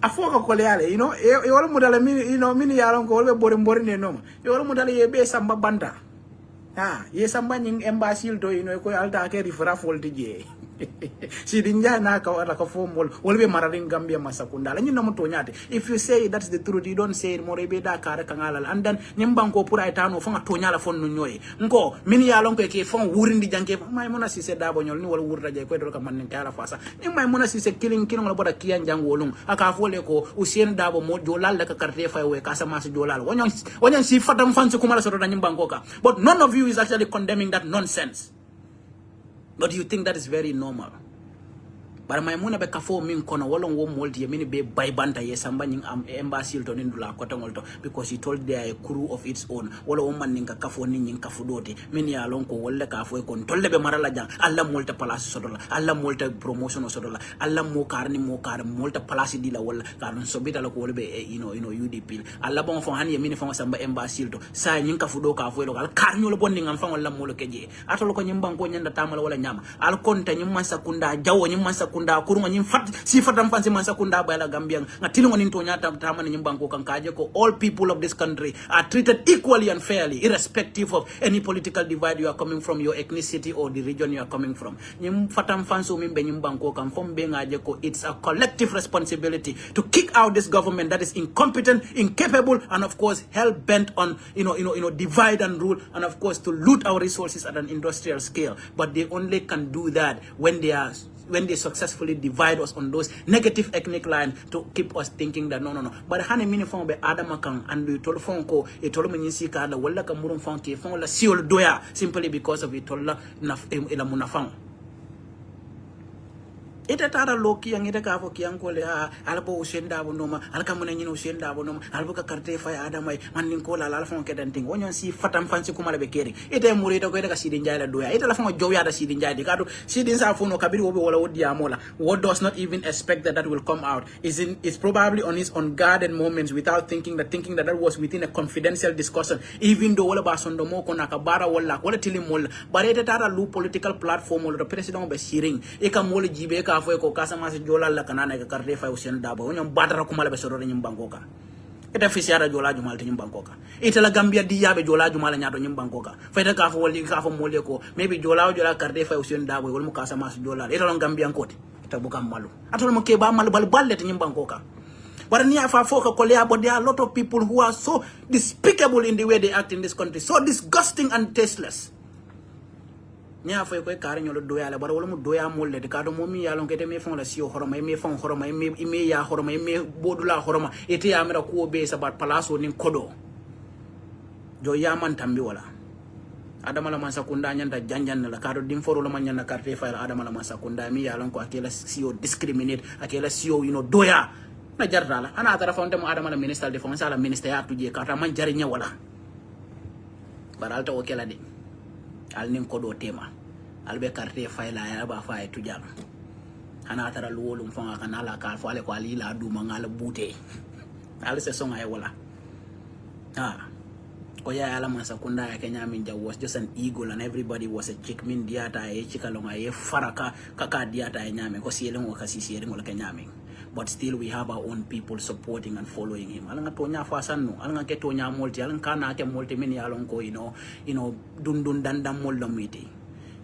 afoka ko le ale e wala modale min min yalon ko wolbe borin ne no e wala modale ye be samba banda ye samba nyin embassy do ko alta ke rifra folti je si dinja na ka wala ka fomol wolbe mararin Gambia masakunda la nyina moto nyate if you say that's the truth you don't say it more be da kare kangala and then nyimbanko pura itano fonga to nyala fon no nyoy nko min ya lon ko ke fon wurindi janke may mona si se dabo nyol ni wala wurda je ko do ka man kala fasa ni may mona si se killing wala boda kiyan jangolum aka fole ko usien dabo mo jolal la ka carte fay we ka sama si jolal wonyon si fatam fansu kuma la so do nyimbanko ka but none of you is actually condemning that nonsense. But you think that is very normal. But my muna be kafo min kono wolon wo moldi mini be bay banta ye samba nying embassy to nindula ko tangolto because he told they are a crew of its own wala o man ninga kafo ni nying kafu doti min ya lon ko wolle kafo kon tolle be marala jang alla molta place sodola alla molta promotion sodola alla mo kar molta place di la wala karn sobita la ko wolbe UDP alla bon fon han ye mini fon samba embassy to sa nying kafu do kafo lo kal kar nyolo bonni ngam fon wala molo keje atolo ko nyim banko nyanda tamala wala nyama al konta nyim man sakunda jawo nyim man kunda kurunga nyim fat si fatam fansi man sakunda bayla Gambian ngatilo ngani to nyata tamana nyim banko kan kaje ko all people of this country are treated equally and fairly irrespective of any political divide you are coming from, your ethnicity or the region you are coming from. Nyim fatam fanso mimbe nyim banko kan fom be ngaje ko it's a collective responsibility to kick out this government that is incompetent, incapable, and of course hell bent on divide and rule, and of course to loot our resources at an industrial scale. But they only can do that when they successfully divide us on those negative ethnic lines to keep us thinking that no. But hani mini fong be adama kang and we told fong ko it told me nyisi ka la wala ka murun fong ke fong la siol doya simply because of it told la ila munafang. Ita tara loki yang ita ka fo ki yang ko le albo usenda bo noma alka mun nyino usenda bo noma albo ka karte fa adamay man nin ko la fon ke dan ting wonyon si fatam fansi kuma le be keri ita muri to ko ita ka sidin jay la doya ita la fon jow ya da sidin jay di kadu sidin sa fo no kabiri wo be wala wodi amola what does not even expect that will come out is probably on his unguarded moments without thinking that was within a confidential discussion, even though wala ba sondo mo ko nakabara wala tilim wala bare ita tara lu political platform wala president be siring e ka mole jibe ka fo ko kasama se jola la kanana ka carte fa usien dabo nyom badara kuma la be soro nyim bankoka ita fisiara jola jumal nyim bankoka ita la Gambia di yabe jola jumal nyato nyim bankoka fa ita ka fo wali ka fo mole ko maybe jola carte fa usien dabo wala mu kasama se jola ita lon Gambia kote ita bukam malu atol mo ke ba malu balle nyim bankoka. But there are a lot of people who are so despicable in the way they act in this country, so disgusting and tasteless. Nya fa ko kare nyolo doya la bara wala mu doya molle de kado momi ya lon kete me fon la sio horoma me fon horoma me ya horoma me bodula horoma ete ya mera ko be sabat palaso nin kodo jo yaman tambi wala adama la masakunda nyanda janjan la kado dim foro la manyana carte fa adama la masakunda mi ya lon ko akela sio discriminate akela sio doya na jarrala ana atara fonte mo adama la minister de defense ala minister ya tuje kata man jarinya wala baralta o kela de al nin kodo tema albe carte fayla ya ba fay tujam ana tara luwolum fanga kana la ka fale ko ali la du mangala bute al se songa e wala ko ya ala man sakunda ya Kenya min was just an eagle and everybody was a chick min diata e chikalonga e faraka kaka diata e nyame ko sielen o kasi sielen wala Kenya min. But still we have our own people supporting and following him. Alanga tonya fasanno, alanga ke tonya multi, alanga na ke multi mini alonko, dundun dandam molomiti.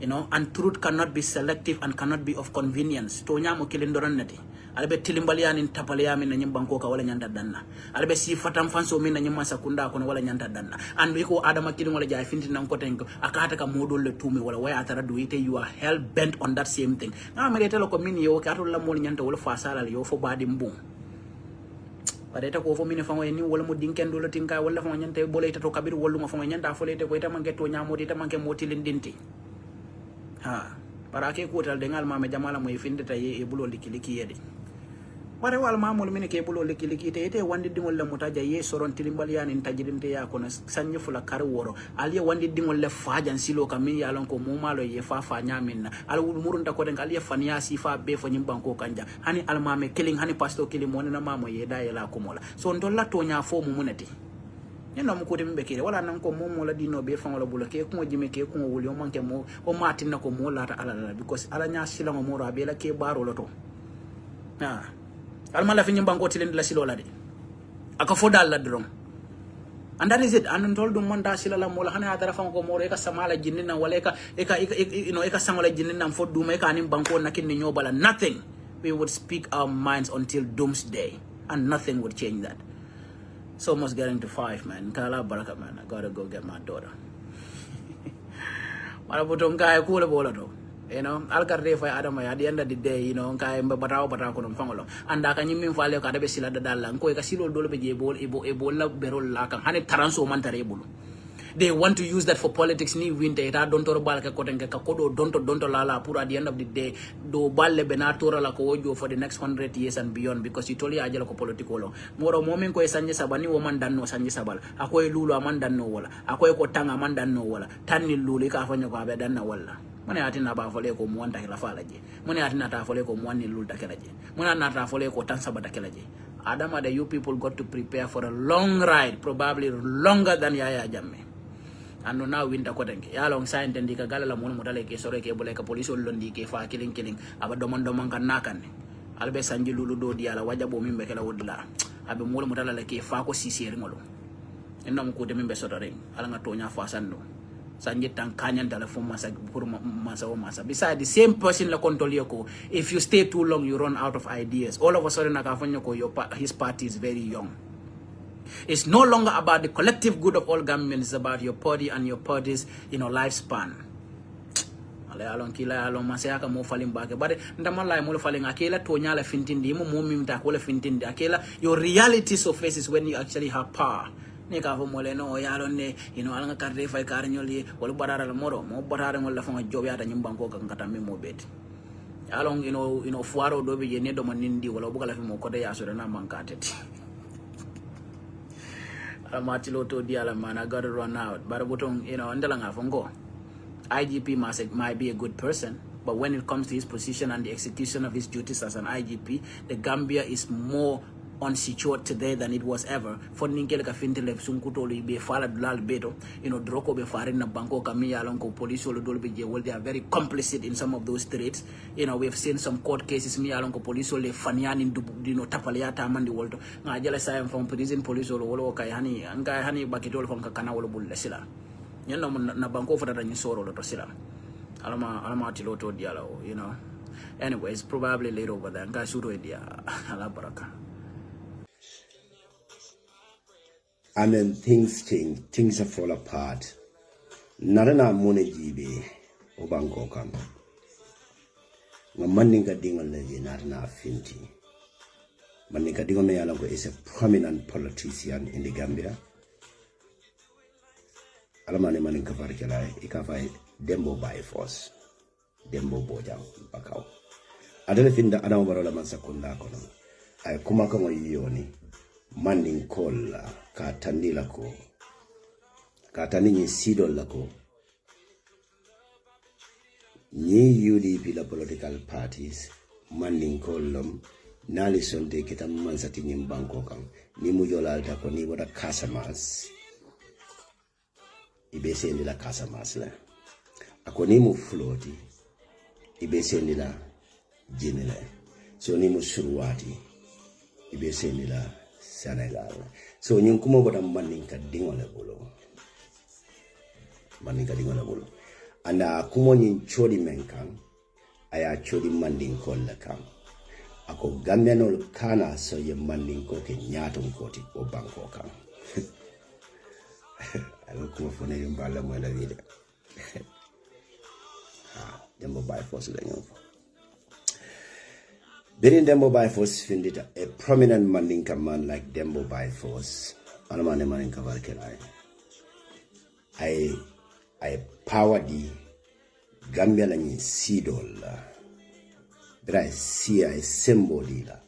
And truth cannot be selective and cannot be of convenience. Tonya mo kilindoran nati. Albe tilimbalian in tapaliam in nyimbanko ka wala nyanta danna. Albe si fatam fanso min nyimma sakunda kono wala nyanta danna. And we ko adama kilin wala jay finti nan ko tenko akata ka modol le tumi wala way atara do ite you are hell bent on that same thing. Na merete lo ko min yo ka to la mol nyanta wala fasala yo fo badi mbum. Padeta ko fo min fa ni wala mo dinken do lo tinka wala fa nyanta bolay to kabir wolu ma fa nyanta fo lete ko ita manke to nyamo ita manke motilin dinti. bara ke ko tal de ngal mame jamala mo finde ta e bulo liki yedi bare wal mamul min ke bulo liki te ite wandi dingol le mutaja ye soron tilimbal yani tajirinte ya kono sanye fula kar woro aliye wandi dingol le fajan silo kam min yalon ko momalo ye fa nyaminna al murunta ko den aliye faniya sifa be fo nyim banko kanja hani al mame killing hani pasto killing monena mamo ye dayela ko mola so ndolla to nya fo mu munati ñen mo ko te mbe kire wala nan ko mom mo la dino be fan wala bulo ke ko jime ke ko wuli o manke mo o matin na ko mo lata ala because ala nya sila mo ro be la ke baro loto al mala fi ñim banko tilen la silo la de aka fo dal la drom and that is it and tol dum manda sila la mo la hana dara fan ko mo re ka samala jinna wala ka eka samala jinna fo duma ka nim banko nakin ni ñobala nothing. We would speak our minds until doomsday and nothing would change that. It's almost getting to 5, man. Kala baraka, man. I gotta go get my daughter. You know, I'll get ready for Adam at the end of the day, you know, batao and I can you mean value Kadabesila the Dalan, Koikasilo Dolbe Ebola Berol Lakan, Hanet Taranso Mantarebulu. They want to use that for politics. Ni winter, don't balka kotenka kakodo, don't lala pura at the end of the day. Do balle benatora la kojo for the next 100 years and beyond because you told you ajalo ko politikolo. Moro moment ko sanje sabani woman dan no sanje sabal. Ako lulu aman dan no wala. Ako ko tanga man dan no wala. Tani lulu ka fanyo ko abe dan na wala. Mone atina ba fole ko muanta hila falaje. Mone atina ta fole ko muani lulu takelaje. Mone na ta fole ko tan sabata kelaje. Adama, the you people got to prepare for a long ride, probably longer than Yaya Jammeh. And now winter kotenke ya long sign tendi ka gala la mo mutale ke sore ke bole ka police londi ke fa killing aba domon kan nakan albe sanji lulu do di ala wajabo mimbe kala wodla abe mo mutala le ke fa ko sisier ngolo enam ko de mimbe sotore ala nga tonya fa sando sanji tan kanyan telephone masa pour masa beside the same person la control yoko. If you stay too long you run out of ideas. All of a sudden akafanyo ko his party is very young. It's no longer about the collective good of all Gambians. It's about your party and your party's, lifespan. Along kila along masayaka mo faling bake. But ndamala mo faling akela tonya la fintindi mo mimta ko la fintindi akela. Your reality surfaces when you actually have power. Nika fo mole no yalon ne alanga karde fay karnyoli wala barara la moro mo barara mo la fa job yata nyimbanko ka ngata mi mo bet. Along fuaro dobe ye ne do manindi wala bugala fi mo ko de yaso na mankateti. Matiloto diala man, I gotta run out. But IGP might be a good person, but when it comes to his position and the execution of his duties as an IGP, the Gambia is more unsecured today than it was ever. For Ninkele Kafintele Sunkutoli be Falad Lal Beto, Droko be Farina Banco Camilla Lonko Police Dolby, well, they are very complicit in some of those threats. We have seen some court cases, Mialonko Police Ole Fanian in Tapaliata Mandi Walto, Najala Sayam from prison police or Kayani, and Gayani Bakitol from Kakana Bulesila. Nabanko for the Soro Tosila. Alama Tiloto Diallo, Anyways, probably later over there. Gasudo India, Alabaraka.
And then things change, things fall apart. Narana mone jibe obanko kam. Ngamaninga dingo leje narana finti. Maninga dingo me alango is a prominent politician in the Gambia. Alamane maninga farikala ikafai dembo by force. Dembo bojang bakau. Adele finda adamo barola mansakunda kono. Ay kumaka mo yoni. Manding call katandi lako katani ni sidol lako ni UDP la political parties manding call them nali sonde kita mansati nyimbanko kam ni mujola alta ko ni boda Casamas ibe sendi la Casamas la ako ni mu floti ibe sendi la jinela so ni mu surwati ibe sendi la Senegal. So nyung kuma boda maninka dingole bolo. Maninka dingole bolo. Anda kumo nyin chodi menkan aya chodi manding kolla kam. Ako Gambianol kana so ye manding ko ke nyatum koti o banko kam. Alo kuma fone yumbala mo la vide. Dembo by force la nyong. Being Dembo by Force findita a prominent Mandinka man like Dembo by Force. Alamane Mandinka Varkelai. I power the Gambia la ni sidol la bra sia e sembodi la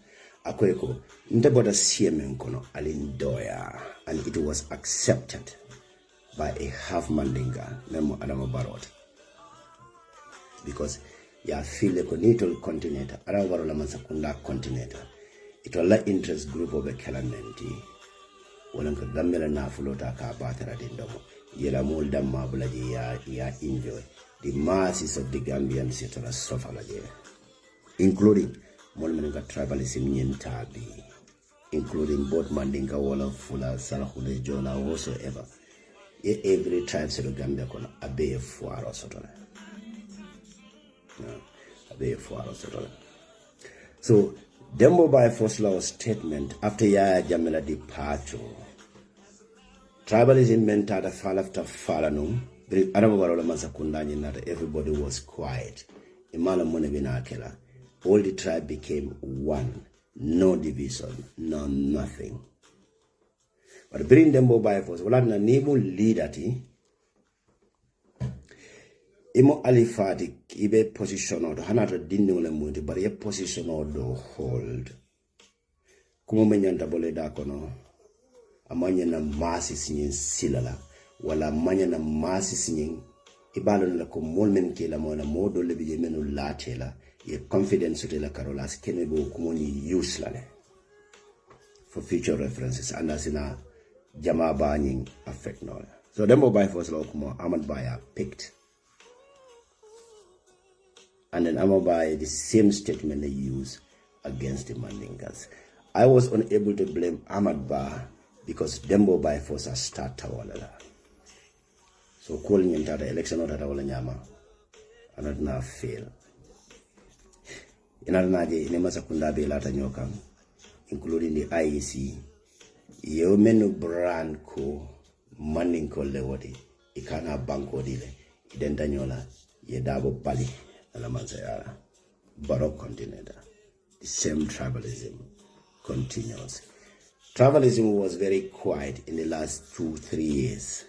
akweko ndeboda siemen kono alindoya, and it was accepted by a half Mandinga memo Adama Barot, because ya feel ko nitol continent Adama Barot la mansakunda continent it was la interest group of a calamity wala ko Gambia na fulota ka batara dindomo yela mol damma bulaji ya enjoy the masses of the Gambian settlers suffer including Molmeninga tribalism Tabi, including both Mandinka, Walla, Fula, Sarahule, Jola, whatsoever. Every tribe in Gambia can obey a fuaro sotole. Obey a fuaro sotole. So, Dembo by force law statement after Yaya Jamila departure. Tribalism meant that fall after Falanum, everybody was quiet. Imala Monebinakela. All the tribe became one, no division, no nothing. But bring them by force. Wala na nemo leader ti. Imo alifati ibe position or hanata dinu le mundi, but ye position or do hold. Kumo menyanta bole da kono. Amanya na masi sinyin silala. Wala amanya na masi sinyin. Ibalo na ko molmen kila mo na modo le biye menu latela. Ye confidence to la Carolas Kenebo Kumoni use for future references and as in a Jama banning affect no. So Dembo by force law Kumo Ahmad Baya picked. And then Ahmad Baya the same statement they use against the Mandingas. I was unable to blame Ahmad Baya because Dembo by force has started Tawala. So calling into the election of Tawala Nyama and not fail. Inarnaje inemasa kundabe lata nyoka, including the IEC. Yo menu brand ko manding ko lewoti ikana banko dile identa nyola ye dabo bali alamansa yara barok continent. The same tribalism continues. Tribalism was very quiet in the last 2-3 years,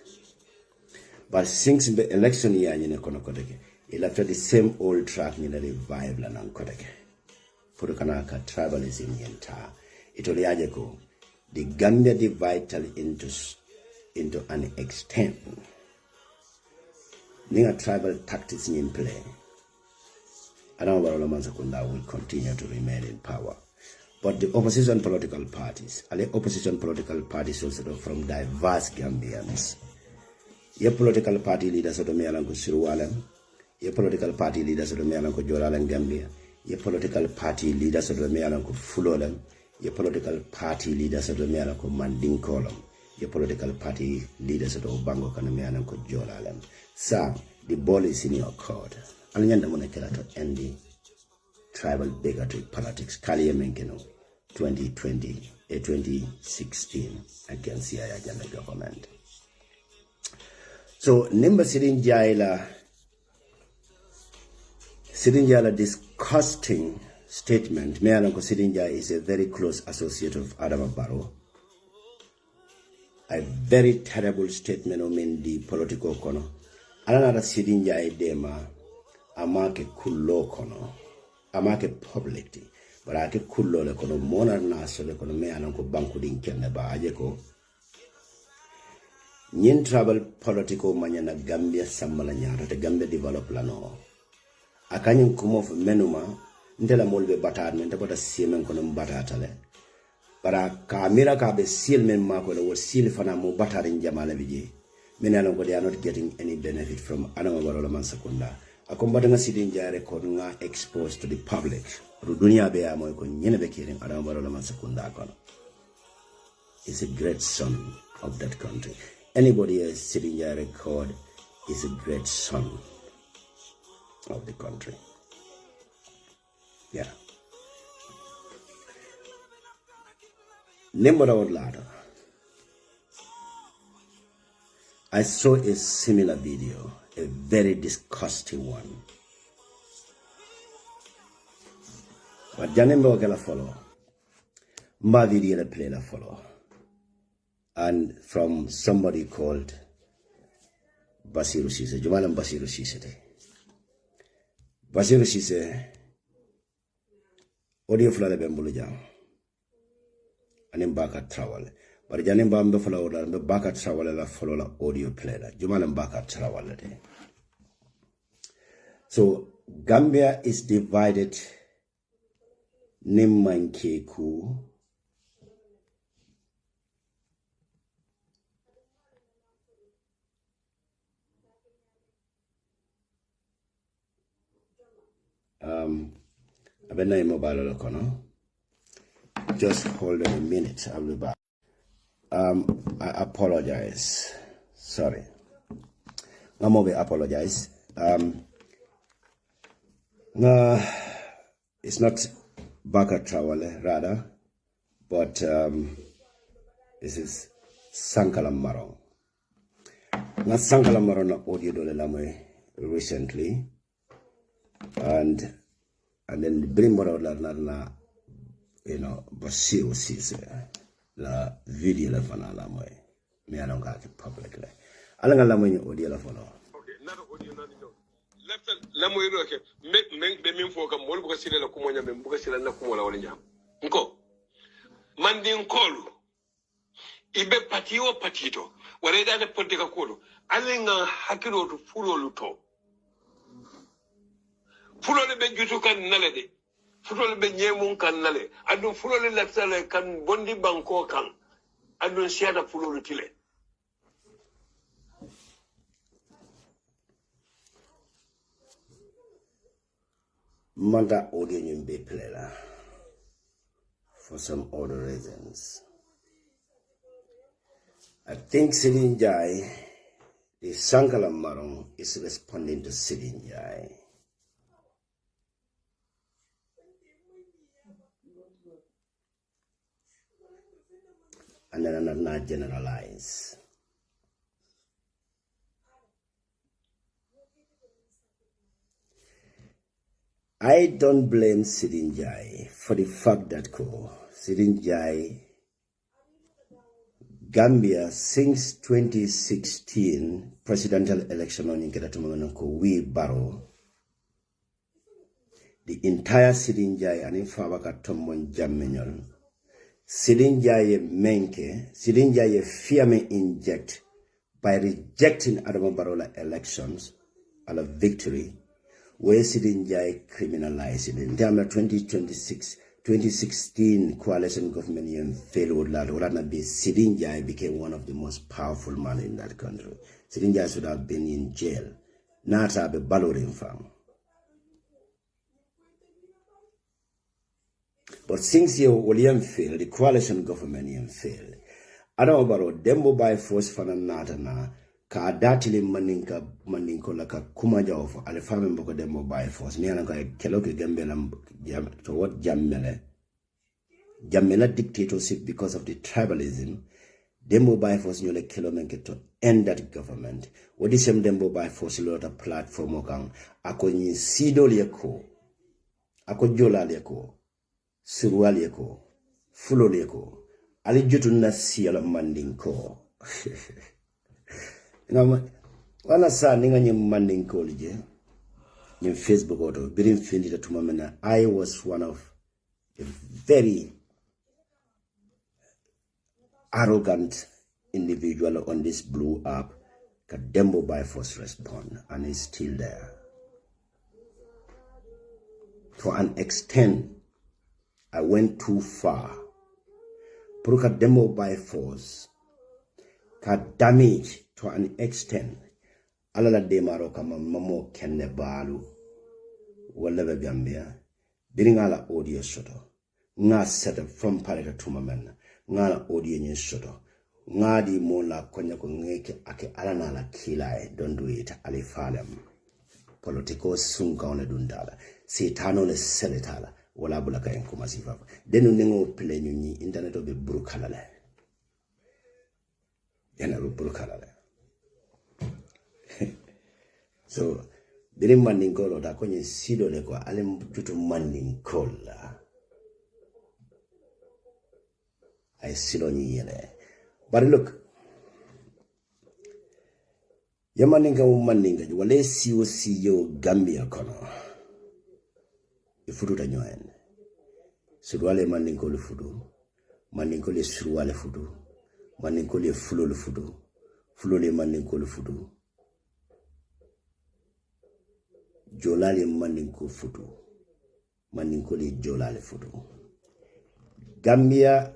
but since the election year in Konokoteke, it left the same old track in the revival and Koteke. Purukanaka tribalism yenta. Itoliajeko. The Gambia divided into an extent. Ninga tribal tactics in play. Adama Manzakunda will continue to remain in power. But the opposition political parties also from diverse Gambians. Your political party leaders of the Melanco Sirualem, your political party leaders of the Melanco Joralan Gambia, your political party leaders of the Melanco Fulolem, your political party leaders of the Melanco Mandinkolum, your political party leaders of the Obango Kanamelanco Joralam. Sir, the ball is in your court. Alanyanda Monekela to end the tribal bigotry politics. Kalia Menkeno 2016 against the Ayagana government. So, Nimba Sidinjala disgusting statement. Mealanko Sidinja is a very close associate of Adama Barrow. A very terrible statement of the political kono. Another Sidinja edema amake kullo kono. Amake publicity. But ake kullo le kono monar naso le kono mealanko banku din kenne ba ajeko. Nyin travel political manyana Gambia samala nyara te Gambia develop lano. Akanyin kumof menuma ndela molbe batar men te bota siemen kono batatale. Para kamera ka be seal men mako le was seal fana mo batarin jamala biji. Menalon ko they are not getting any benefit from Adama Barrow man sakunda. Akombata nga sidin jare ko nga exposed to the public. Dunia be amoy ko nyene be kirin Adama Barrow man sakunda kono. Is a great son of that country. Anybody else sitting here record is a great son of the country. Yeah. Number out ladder. I saw a similar video, a very disgusting one. But Janembo gonna follow. My video play la follow. And from somebody called Basiru Sise, Jumalam Basiru Sise. Basiru Sise, audio flale bembulu jang. Anim baka travel. But janim bambe follow the baka travel la follow la audio play la. Jumalam baka travel de. So Gambia is divided Nimmankeku. I've been mobile locono. Just hold on a minute, I'll be back. I apologize. Sorry. I'm over apologize. It's not Baka Travel, rather, but this is Sankalam Marong. Not Sankalam Marong audio dole lamwe recently, and then the Brimboro la you know, Basiru Sise la video la fana lamwe. Me along got it publicly. Alanga lamwe audio la fana.
Okay, not audio not no. Left lamwe roke me min fo kam mol bu ko sile la kumonya me bu ko sile na kumola wala nyam. Nko mandin kolu ibe patio patito wala da de politika kolu alinga hakiro to fulolu to fulole be jutu kan nalede fulole be nyemun kan nale adu fulole laftale kan bondi banko kan adu siada fulolu tile
Manda audio nyimbe plela for some other reasons. I think Silinjai, the Sankalam Marong, is responding to Silinjai. And then I'm not generalize. I don't blame Silinjai for the fact that Silinjai, Gambia, since 2016 presidential election on Inketatumako, we borrow the entire Silinjai and Infabaka Tombon Jamenyon. Silinjai Menke, Silinjai fearme inject by rejecting Adama Barola elections and a victory. Where Silinjai criminalized in terms of 2016 coalition government failed Silinjai became one of the most powerful men in that country. Silinjai should have been in jail, not have a balloting farm. But since William failed, the coalition government failed. Adama Barrow dembo by force for natana. Ka datili maninko la ka kumaja of alifame mboko demo by force ni anaka keloke Gambia to what Jamela dictatorship because of the tribalism demo by force nyole kilomenke to end that government what is them demo by force lot platform okang ako nyi sido lieko ako jola lieko surwa lieko fulo lieko ali jutu na siala mandinko. Wana sa ninga nye manding college nye Facebook auto birin findi da tumamena. I was one of a very arrogant individual on this blue app. Kadembo by force respond and it's still there. To an extent, I went too far. Puruka demo by force ka damage to an extent. Alala demaro kama mamo kenne balu wala Gambia. Biring ala audio shoto. Nga set up from pareka tumamen. Nga la audio nyin shoto. Nga di mola konya ko ngeke ake alana la kilai. Don't do it. Alifalem. Politiko sunka one dundala. Sitano le seletala. Wala bulaka enkuma sifapa. Denu nengo play nyunyi internet obe brukalale. Yana brukalale. So, birim manding kolo da konye sido le kwa alem tutu manding kola. I sido nyi yele. But look, ya mandinga wale siyo Gambia kono. futu ta nyoen surwale mandinko le futu mandinko le surwale futu mandinko le fulo le futu fulo le mandinko le futu jolale mandinko futu mandinko le jolale futu Gambia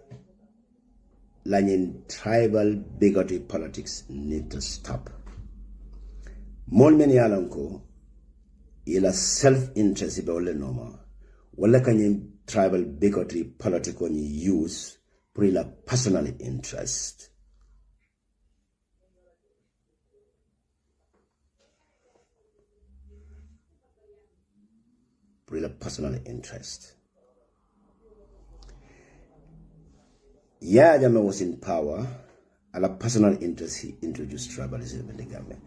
lanyin tribal bigotry politics need to stop. Mon men yalanko ila self-interest ibe wale noma wala kanyin tribal bigotry politics on use for ila personal interest. For ila personal interest. Yeah, Jame was in power. A personal interest, he introduced tribalism in the Gambia.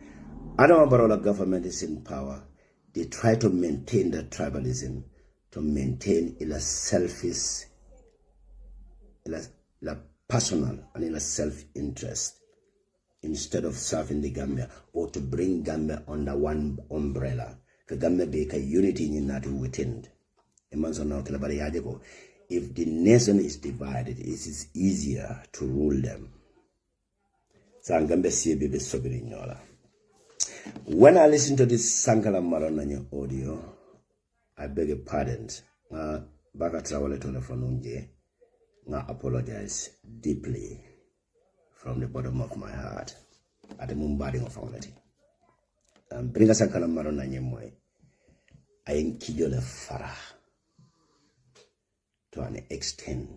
Adama Barrow government is in power. They try to maintain that tribalism, to maintain a selfish, a personal and a self-interest, instead of serving the Gambia or to bring Gambia under one umbrella. The Gambia be a unity in that within. If the nation is divided, it is easier to rule them. When I listen to this Sankara Marananya audio, I beg your pardon. I apologize deeply from the bottom of my heart at the bombarding of humanity. Bring us Sankara Marananya Moy. I enkijo le farah. To an extent,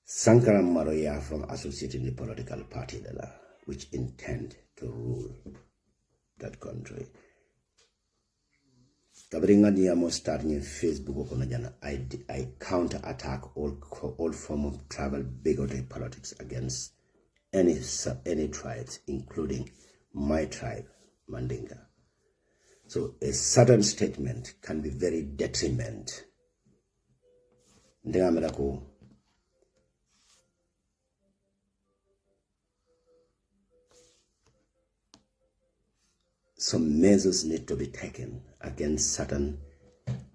Sankara Maroya from associating the political party which intend to rule that country. Kabringa niamo starting in Facebook I counter attack all form of tribal bigotry politics against any tribes, including my tribe, Mandinka. So a certain statement can be very detrimental. Some measures need to be taken against certain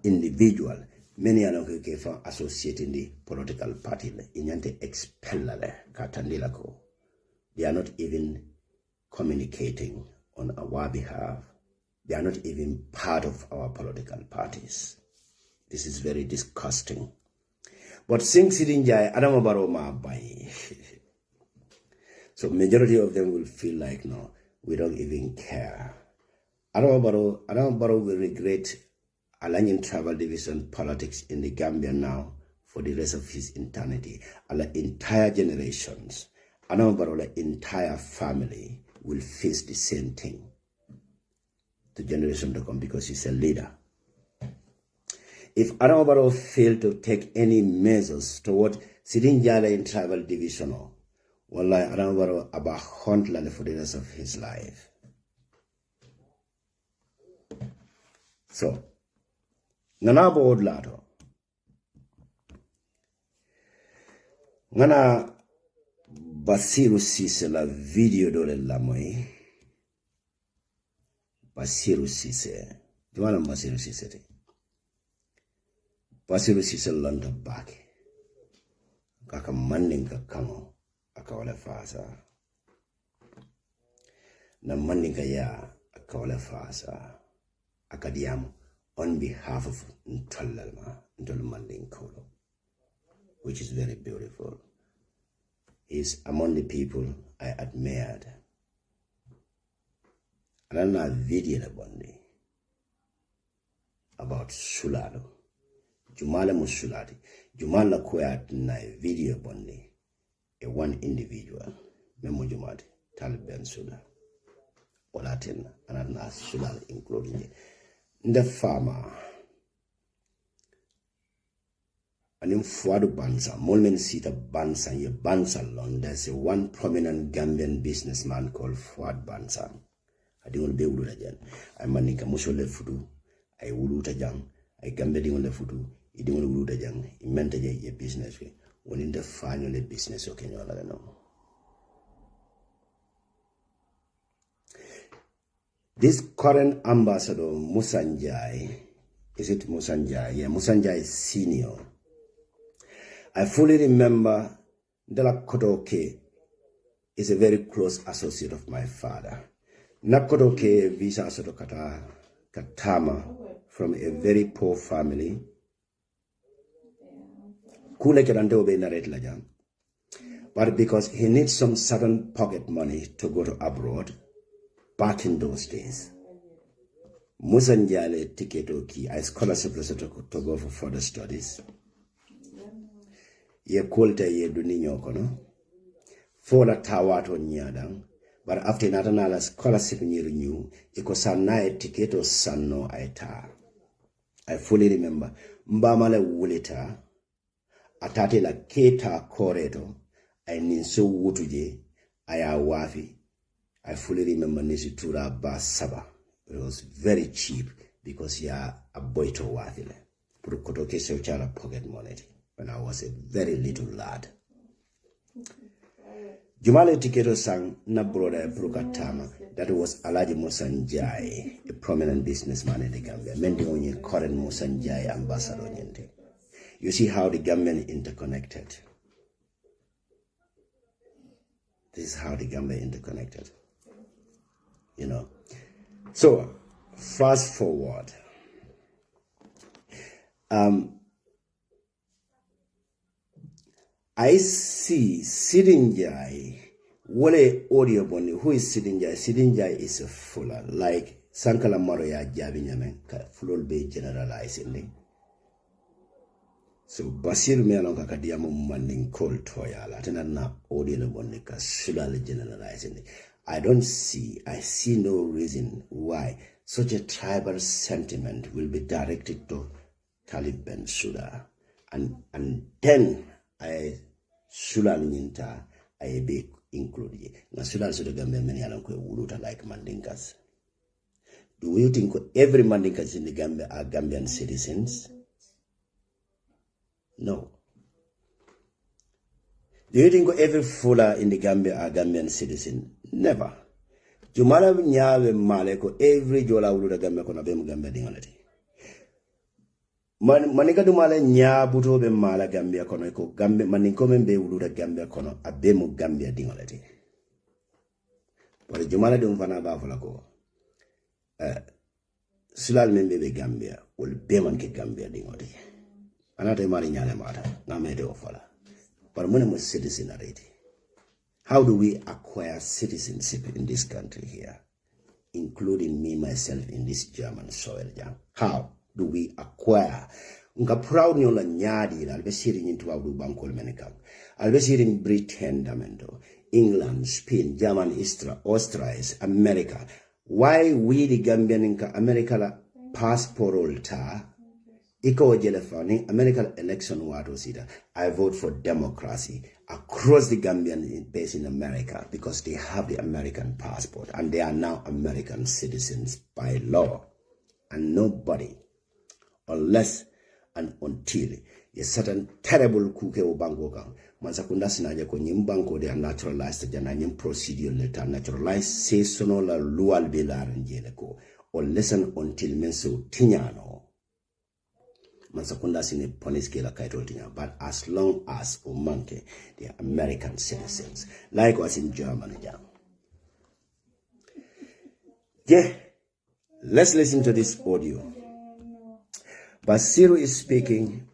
individual. Many are not for associating the political party. They are not even communicating on our behalf. They are not even part of our political parties. This is very disgusting. But Sing Sirinjai, Adama Barrow ma bai. So majority of them will feel like, no, we don't even care. Adama Barrow will regret aligning tribal division politics in the Gambia now for the rest of his eternity. Our entire generations, Adama Barrow, the entire family will face the same thing. The generation to come, because he's a leader. If Adama Barrow failed to take any measures toward Sirinjala in tribal division, wallahi Adama Barrow about hunt for the rest of his life. So, ngana board lato. Ngana Basiru Sise la video dole lamoy. Basiru Sise. Jumana Basiru Sise te. Basiru Sise London back. Kaka mandinga kamo. Akawale fasa. Na mandinga ya akawale fasa. Akadiam on behalf of Ntolalma, Ntolmandinko, which is very beautiful. He's among the people I admired. And I video about Sulado. Jumala Musulati. Jumala Kuat na video bondi. A one individual. Memo Jumati. Taliban Sula. Olatin and Sulal including the farmer. And in Fuadu Bansa, Molmen Sita Bansa, ye Bansa Lon, there's a one prominent Gambian businessman called Fuad Bansa. I didn't be able to I manika Musole Fudu, I Uluta Jang, I Gambedi on the Fudu, I didn't Uluta Jang, I meant a business way, when in the final business, okay, you know. This current ambassador, Musanjai, Is it Musanjai? Yeah, Musanjai Senior. I fully remember Dela Kodoke is a very close associate of my father. Nakodoke visa asodokata Katama from a very poor family. But because he needs some sudden pocket money to go to abroad, back in those days, Musanjale Tiketoki, a scholarship to go for further studies. Ye kolte ye duninyo kono. Fola tawato nyadang. But after natanala scholarship new, ikosanae tiketo sanno aita. I fully remember. Mbamale wulita. Atate la keta koreto. I ninso wutuje. Aya wafi. I fully remember nisi tura ba saba. It was very cheap because ya a boy to wafile. Purukotoke sewchala pocket money when I was a very little lad. Jumale Tiketo sang na brother Prukatama, that was Alaji Musanjai, a prominent businessman in the Gambia, mending on your current Musanjai ambassador. You see how the Gambian interconnected. This is how the Gambia interconnected. You know. So, fast forward. I see Sidinjai, wale audio boni, who is Sidinjai? Sidinjai is a fuller, like Sankala Maroya Jabinyame, full be generalizing. So Basir Melonga Kadiamu Manding Cold Toya, Latina audio boni, Sulali generalizing. I see no reason why such a tribal sentiment will be directed to Taliban Suda. And then I Sulal Ninta I be included. Na Sulal Suda Gambia many alanko wuluta like Mandinkas. Do you think every Mandinkas in the Gambia are Gambian citizens? No. Do you think every Fula in the Gambia are Gambian citizens? Never. Jumala nyawe maleko every jola wuluta Gambia kona bemu Gambia dingolati. Manika dumale nya buto be mala Gambia kono ko Gambia maninko membe wuluta Gambia kono abemu Gambia dingolati. But jumala dum fana ba fala ko sulal membe be Gambia wol be man ke Gambia dingolati. Anata mali nyale mata na mede ofala. But when I'm citizen already. How do we acquire citizenship in this country here? Including me, myself, in this German soil. How do we acquire? Nga proud nyola nyadi la albesiring into our bankol menikam. Albesiring Britain damendo, England, Spain, German, Austria, America. Why we the Gambian inka America la passport olta? Iko jelefani American election wado sida. I vote for democracy across the Gambian base in America because they have the American passport and they are now American citizens by law. And nobody, unless and until a certain terrible kuke o bango gang, mansakunda sinaja ko nyimbango they are naturalized jana nyim procedure letter naturalized say sono la lual belar njele ko or listen until menso tinyano. Mansakunda sine police kila kaitoltinya, but as long as Omanke, they are American citizens, like was in Germany. Yeah, let's listen to this audio. Basiru is speaking.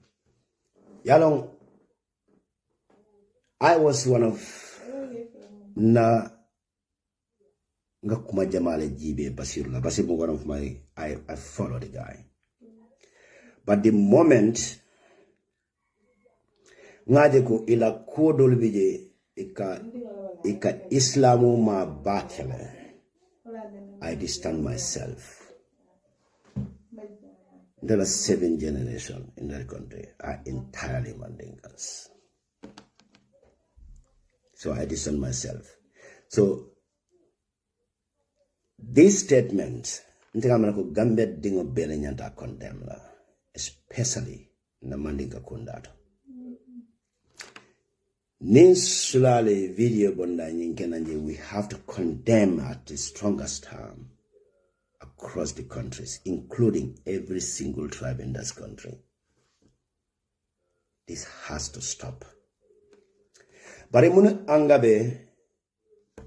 Yalong, I was one of na ngakuma jamale jibe Basiru. Basiru one of my I follow the guy. But the moment ngajeko ila kodol bije ika Islamu ma batele, I distance myself. There are 7 generations in that country are entirely Mandinkas. So I distance myself. So this statement, Gambia dingo bele nyanta condemn la. Especially na Mandinka Kundato. Nin sulale video bonda nyinkenanje, we have to condemn at the strongest term across the countries, including every single tribe in this country. This has to stop. But I'm angabe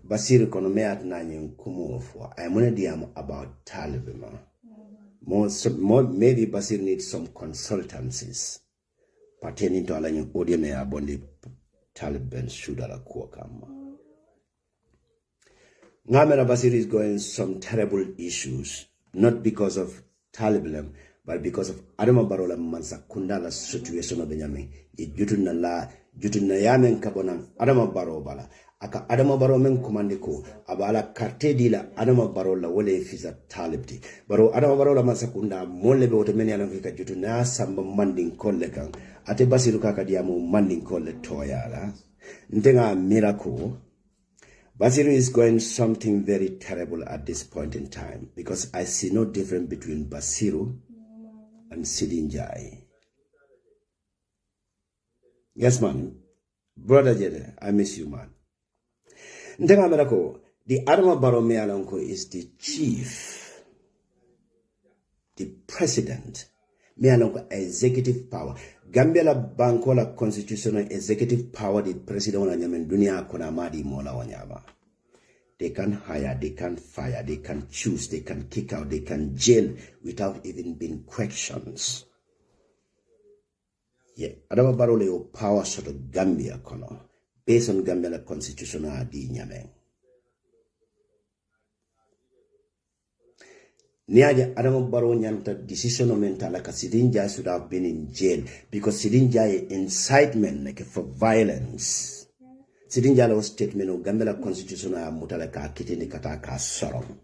Basiru kono me at nanyin kumu for. I'm gonna diam about Taliban. More, maybe Basir needs some consultancies pertaining to alanyin odieme abondi Taliban should ala kuokama. Ngamera Basir is going some terrible issues, not because of Taliban, but because of Adama Barola Mansa Kundala situation of Benjamin. Jutuna yamen kabonang Adama Baro bala. Aka Adama Baro men kumandiko abala karte dila Adama Baro la wole fisa talibti. Baro Adama Baro la Mansa Kunda mole be otomeni alafika jutuna samba manding kolle kang. Ate Basiru kaka diamu manding kolle toyala. Ntenga miracle. Basiru is going something very terrible at this point in time because I see no difference between Basiru and Sidinjai. Yes, man. Brother Jede, I miss you, man. Ntenga merako, the Adama Barrow Mealanko is the chief, the president, Mealanko executive power. Gambia la bankola constitutional executive power, the president of dunia kona madi mola wanyama. They can hire, they can fire, they can choose, they can kick out, they can jail without even being questions. Yeah, Adama Barrow leo power sort of Gambia kono, based on Gambia la constitutional di nyame. Niaja Adama Barrow nyanta decision of mental like Sidinja should have been in jail because Sidinja incitement like for violence. Sidinja was statement of Gambia la constitutional mutalaka kitini kataka sorong.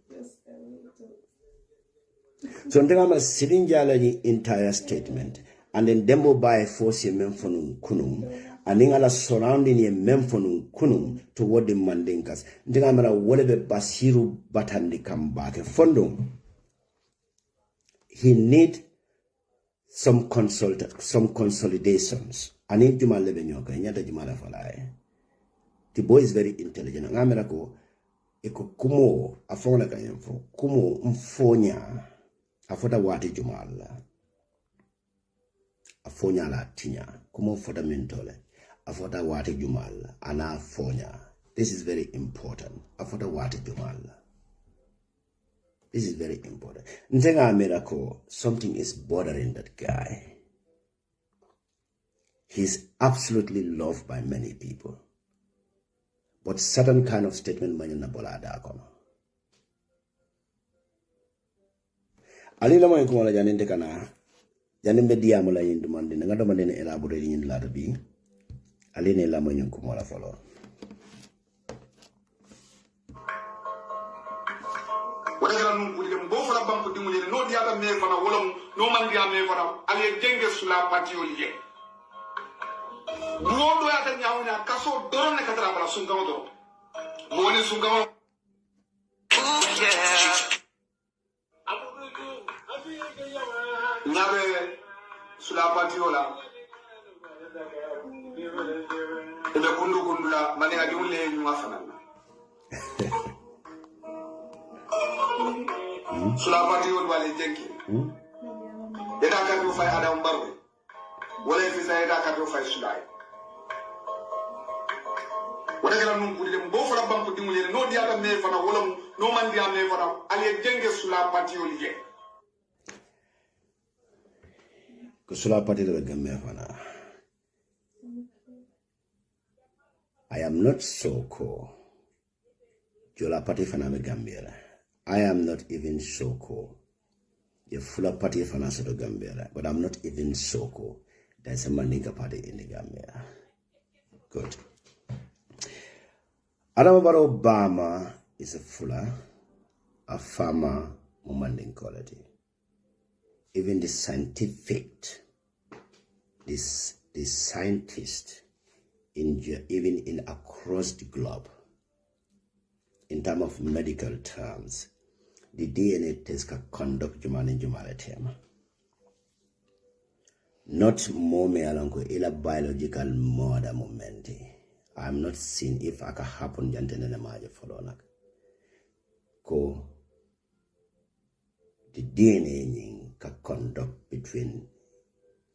So ndengama Sidinja la entire statement. And then Dembo by force ye memfonum kunum, and then ala surrounding ye memfonum kunum toward the Mandinkas. Ndengamara whatever Basiru batandi come back. Fondum. He need some consolidations. I need Juma Lebenyoka, Nyata Jumala Falai. The boy is very intelligent. Ngamerako, eko kumo, afona kayemfo, kumo mfonya, afota wati Jumala. Afonya la tinya, kumo foda mentole, afoda wate jumal, ana fonya. This is very important. Afoda wate jumal. This is very important. Ntenga miracle, something is bothering that guy. He's absolutely loved by many people. But certain kind of statement manyana bolada kono. Alila mo yukumala janinte kana. Janim be diamo la yin demande nga do mandene elaborer yin la bi aline la mo ñun ko mo la falo
wala la num ko dem bo fala banko dimule no diata me fana wala no man dia me fana ale jenge sula patio liye no do ya ta nyaawna kaso doron ne katara bala sungawo do mo woni sungawo Nabe sulapatiola ebe kundula mane adi ule nyuma fanana sulapatiola wale jenki eda kabi fay adam barwe wala fi say eda kabi fay sulay wala gala num kudi dem bo fala banko dimule no diata me fana wala no man dia me fana ale jenge sulapatiola je
I am not Soko. Jola party fana me Gambia. I am not even Soko. The full party fana so Gambia, but I'm not even Soko. There's a Mandinka party in the Gambia. Good. Adama Barrow Obama is a fuller, a farmer, Mandinka quality. Even the scientific, the scientists even in across the globe, in terms of medical terms, the DNA test can conduct Jumala. Not more me along ila biological murder momenti. I'm not seeing if I can happen jantene na maje folonak. Ko the DNA ning ka conduct between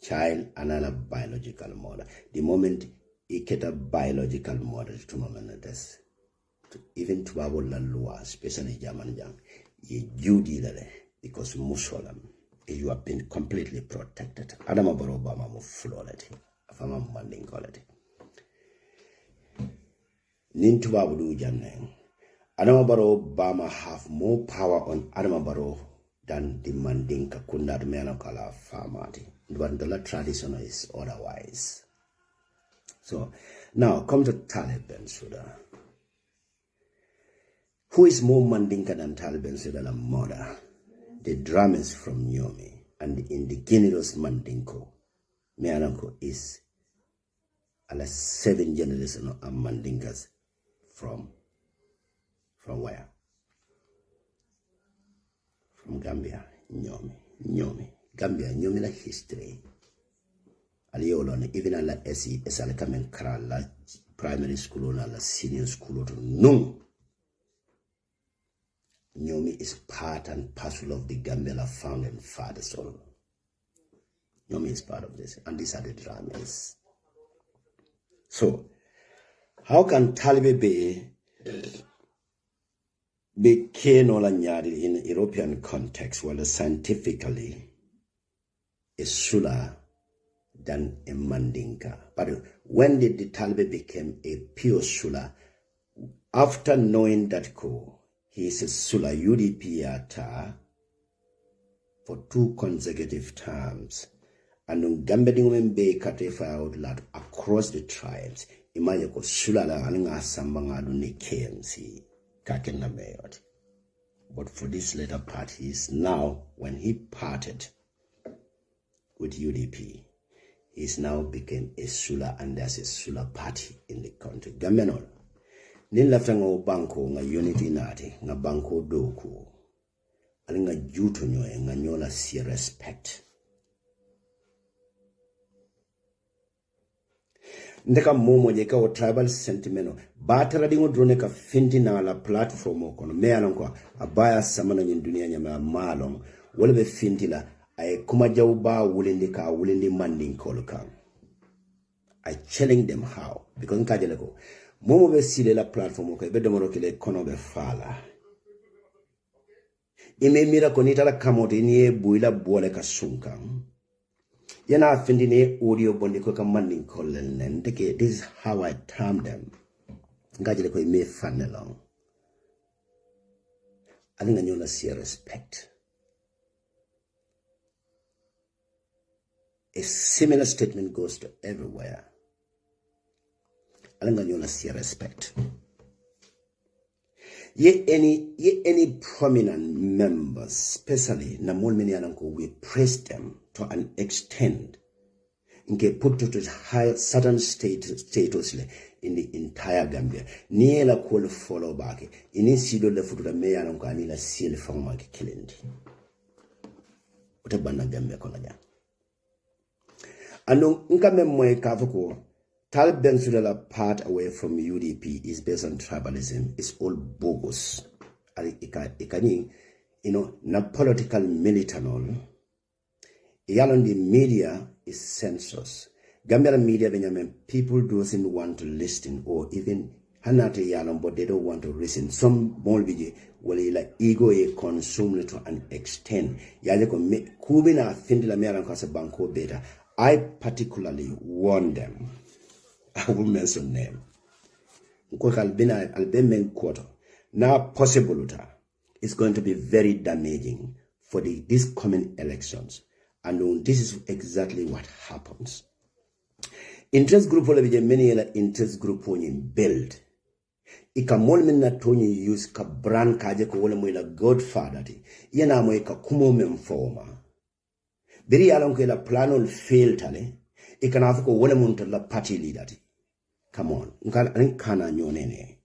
child and a biological mother. The moment you get a biological mother to moment this, even to our law, especially German young, you deal because Muslim, you have been completely protected. Adam Obama mo flawed. Afama manding quality. Nintu babudu janeng. Adam Obama have more power on Adam than the Mandinka Kunda Menokala Famati. But the tradition is otherwise. So now come to Taliban Sudan. Who is more Mandinka than Taliban Sudan? A mother. The dramas from Nyomi and the indigenous Mandinko. Meananko is a 7 generations of Mandinkas from where? From Gambia, Nyomi. Gambia, Nyomi la history. Aliolon, even a la SE, Esalakamen Kra, la primary school, la senior school, no. Nyomi is part and parcel of the Gambia founding fathers. So Nyomi is part of this, and these are the dramas. So, how can Taliban be Kenola Nyadi in European context, while scientifically is Sula than a Mandinka? But when did the Taliban become a pure Sula? After knowing that he is a Sula UDP for 2 consecutive terms, and Gambian Bay Katifa outlet across the tribes. Imagine ko Sula la aninga sambanga ni KMC kakena mayot. But for this later part, he is now, when he parted with UDP, he is now became a Sula, and there's a Sula party in the country. Gambian Nin laftango banko nga unity nati nga banko doku alinga juto nyoe nga nyola si respect. Ndeka momo jeka o tribal sentimento batara dingo drone ka finti na la platform okono me alonko abaya samana nyin dunia nyama malong wala be finti la ay kuma jawba wulindi ka wulindi manding koloka. I challenge them how because nkajele ko momo be sile la platform ko be domoro kile kono be fala ime mira ko nitala kamote ni buila bole ka sunka yana findi ne audio bondi ko kam manding kollen nen deke. This is how I term them ngajele ko ime fanelong alinga nyola si respect. A similar statement goes to everywhere. Alinga nyola si respect. Ye any prominent members, especially Namol Miniananko, we praise them to an extent nke put to high certain status in the entire Gambia. Niela call follow back. Ini sido le futura meyananko anila seal fama kilindi. Utabana Gambia konaja. Anu nka memwe kavuko Taliban Sudala part away from UDP is based on tribalism. It's all bogus. Ikani, na political militant. Yalon the media is census. Gambian media, Benjamin, people doesn't want to listen or even hanate yalon, but they don't want to listen. Some molbiji will like ego consume to an extent. Yaleko kubina findila meran kasa banko beta. I particularly warn them. I will mention name. Now possible it's going to be very damaging for these coming elections. And this is exactly what happens. Interest group will be many interest group in build. Ikamol minna tony use ka brand kaje ko wala mo ila godfather ti. Yana mo ka kumo memfoma. Biri alon ko la planol fail tale. Ikana ko wala mo la party leader ti. Come on, nkana nyonene.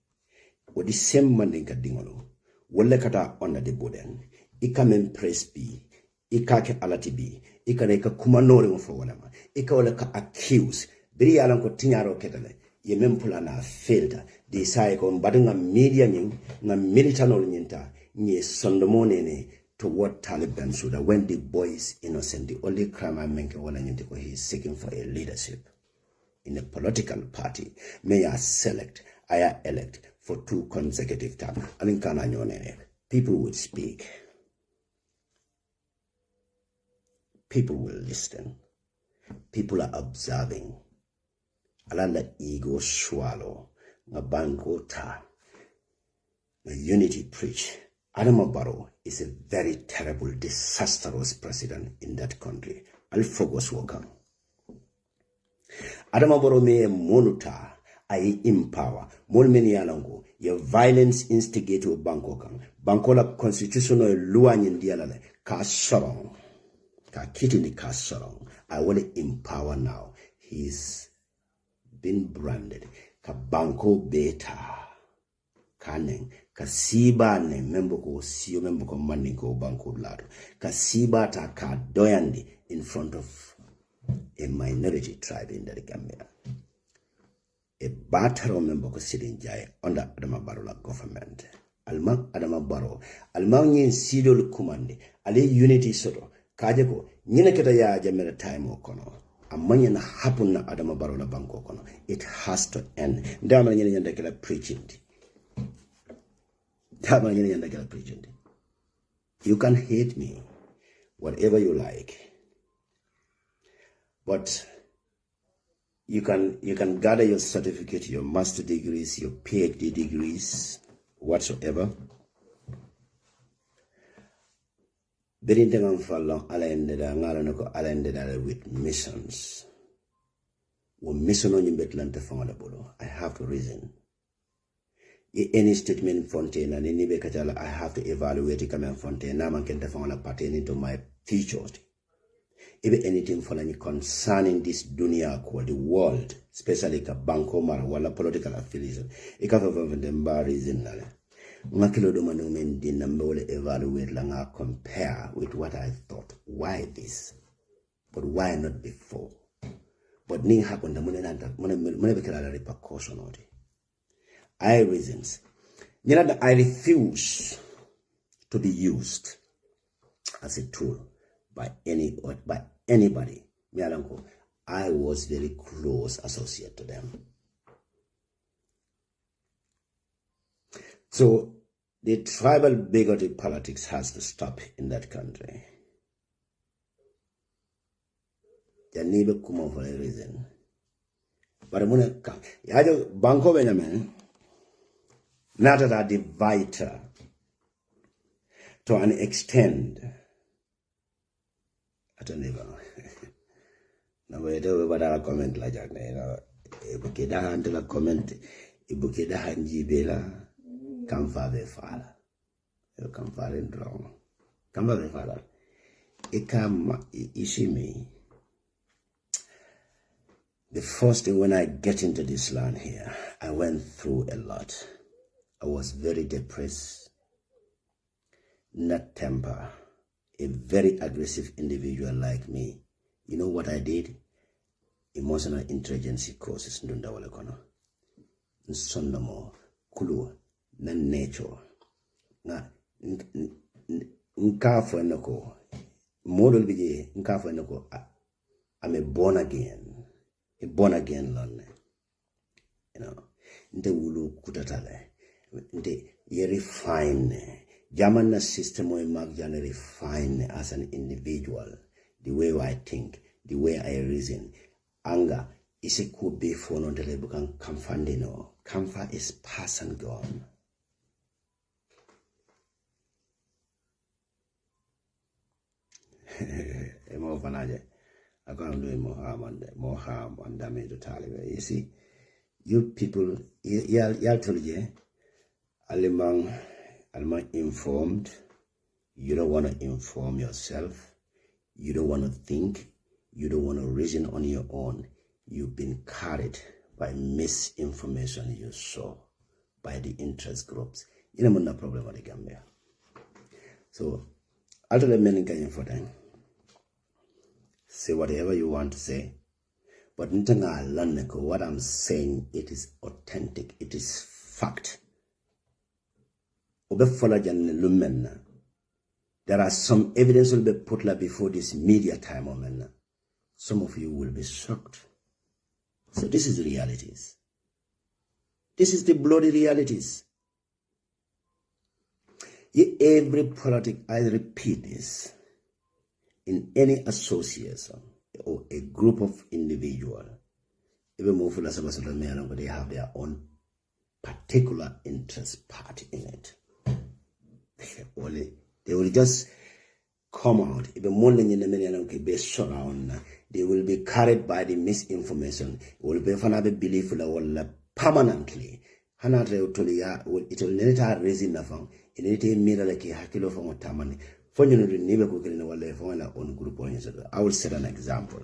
With the same manding kadingolo. Wale kata under the burden. Ika mempress B. Ika ke alati B. Ika na ika kumanore mfo wanama. Ika wale ka accuse. Biri alam ko tinyaro ketale. Ye mempula na filter. Di saye ko mbadunga media nying. Nga militanol nyinta. Nye sondomone ne. toward Taliban so that when the boy is innocent, the only crime I make he is seeking for a leadership in a political party. May I elect for 2 consecutive terms. People will speak. People will listen. People are observing. Alala ego swallow. Nga bango ta. Nga unity preach. Adama Barrow is a very terrible, disastrous president in that country. I'll focus work. Adama Barrow me monuta ay empower. Molmeni alango. Your violence instigator Bangkok. Bankola constitutional luwa nyindialale. Ka sorong. Ka kitini ka sorong. I want to empower now. He's been branded. Ka banko beta. Kaneng. Ka siba ne membo ko siyo membo ko mani ko banko lado. Ka siba ta ka doyandi in front of a minority tribe in the Gambia. A battle member ko sitting jai under Adama Barrow government. Alma Adama Barrow. Alma nyin sidol kumandi. Ali unity soto. Kaje ko nyine keta ya jamera time okono. Amanya na happen na Adama Barrow la banko kono. It has to end. Ndama nyine nyanda kila preaching. Ndama nyine nyanda kila preaching. You can hate me, whatever you like, but you can gather your certificate, your master degrees, your PhD degrees, whatsoever. Berintangang falong alendeda ngalo ko alendeda with missions. Wo mission on betlante fonga bolo. I have to reason. Any statement fontaine and any bekatala I have to evaluate it fontaine na man kenta fonga pertaining to my features. If anything for any concerning this dunia ko the world, especially ka banko mara wala political affiliation. Ikafa vendemba reason nale. Makilo do manumen din namole evaluate langa compare with what I thought. Why this? But why not before? But ning happen the money bekala repercussion on it. I reasons. I refuse to be used as a tool by anybody. I was very close associate to them. So the tribal bigoted politics has to stop in that country. They need to come for a reason. But I'm gonna come. Banko Benjamin, not that divider to an extent. I don't know. No, we don't have a comment like that. Ibukida until a comment. Ibukida hanjibela. Kamfa be fala. You come far in wrong. Kamfa be fala. Ikam ishimi. The first thing when I get into this land here, I went through a lot. I was very depressed, not temper, a very aggressive individual like me. You know what I did? Emotional intelligence courses ndunda wale kono. Nsondomo kulu na nature. Na nkafo enoko model bije nkafo enoko I'm a born again learner. You know, nte wulu kutatale. Nte ye refine. Jamana system o mag jana refine as an individual. The way I think, the way I reason. Anger is a could be for no delibukan kamfandino. Kamfa is past and gone. Emo fanaje. I can't do more harm and damage to Taliban. You see, you people, y'all told you, Alimang informed. You don't want to inform yourself. You don't want to think. You don't want to reason on your own. You've been carried by misinformation you saw by the interest groups. You know, no problem with the Gambia. So, I'll tell them many for them. Say whatever you want to say. But what I'm saying, it is authentic. It is fact. There are some evidence will be put like before this media time moment. Some of you will be shocked. So this is the realities. This is the bloody realities. Every politic, I repeat this, in any association or a group of individuals, even more for they have their own particular interest part in it. They will just come out. Even more than be surrounded. They will be carried by the misinformation. It will be another belief permanently. It will never raise enough. It will mirror like a hakilo from Tamani. For you to never cook in our life on our own group. I will set an example.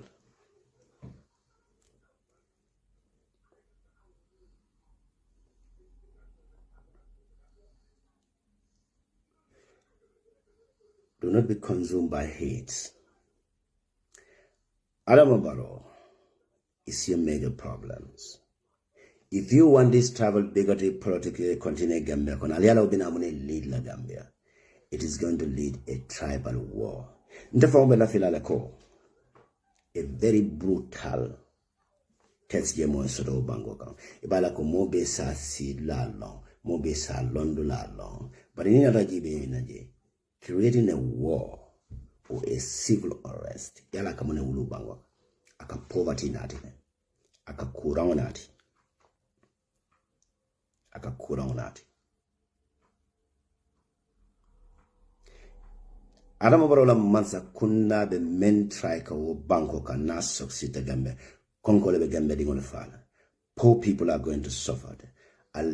Do not be consumed by hate. Adamabaro is your major problems. If you want this travel bigotry politically continue Gambia, lead la Gambia. It is going to lead a tribal war. A very brutal test yemo sodo bango. Ibala ko mobe sa si la long, mobe sa londo la long. But in Rajibe creating a war or a civil arrest, yala kamone ulu bangwa, aka poverty nati, aka kurang nati. Adama barola mansa kunda the men trike or banko ka na succeed the Gambia. Konkole be Gambia dingone fala. Poor people are going to suffer.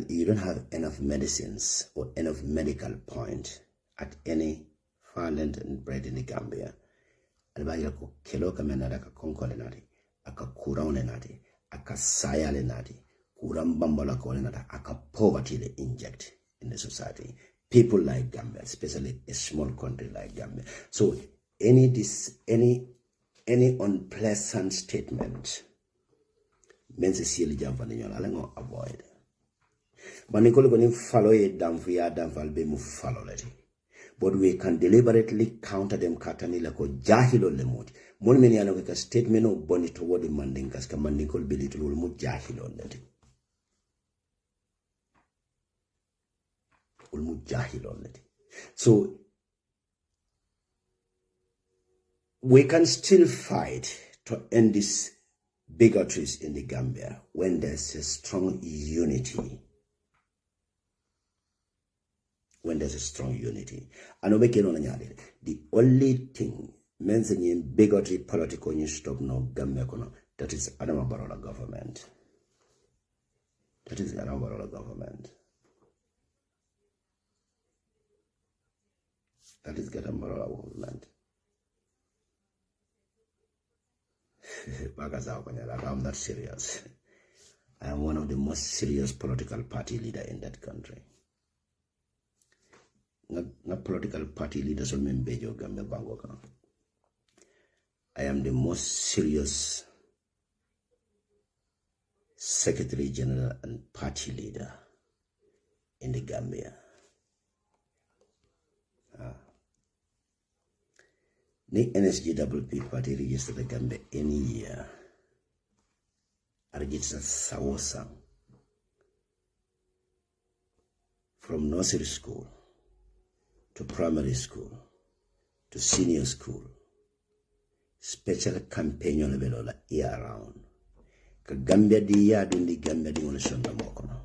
You don't have enough medicines or enough medical point at any far length and bread in the Gambia. Albaja ko kelo kamena ka konkole nati, aka kuraone nati, aka sayale nati, kuram bambala kole nati, aka poverty they inject in the society. People like Gambia, especially a small country like Gambia. So any unpleasant statement means a silly jump on the I'll avoid. But Nicole going to follow it down for your down for be move follow it. But we can deliberately counter them katani like a jahilo lemot. More many are like a statement of bonnie toward the manding kas commanding called Billy to rule jahilo let. So we can still fight to end these bigotries in the Gambia when there's a strong unity. When there's a strong unity. And the only thing mentioning bigotry political you stop no Gambia that is Adama Barola government. That is Adama Barola government. That is Adama Barola government. I'm not serious. I am one of the most serious political party leader in that country. Not political party leaders will Bejo Gambia Bangoka. I am the most serious Secretary General and party leader in the Gambia. The NSGWP party registered the Gambia any year. I registered Sawosang from nursery school to primary school to senior school. Special campaign on the year round. Ka Gambia di ya dundi Gambia di on shonda mokono.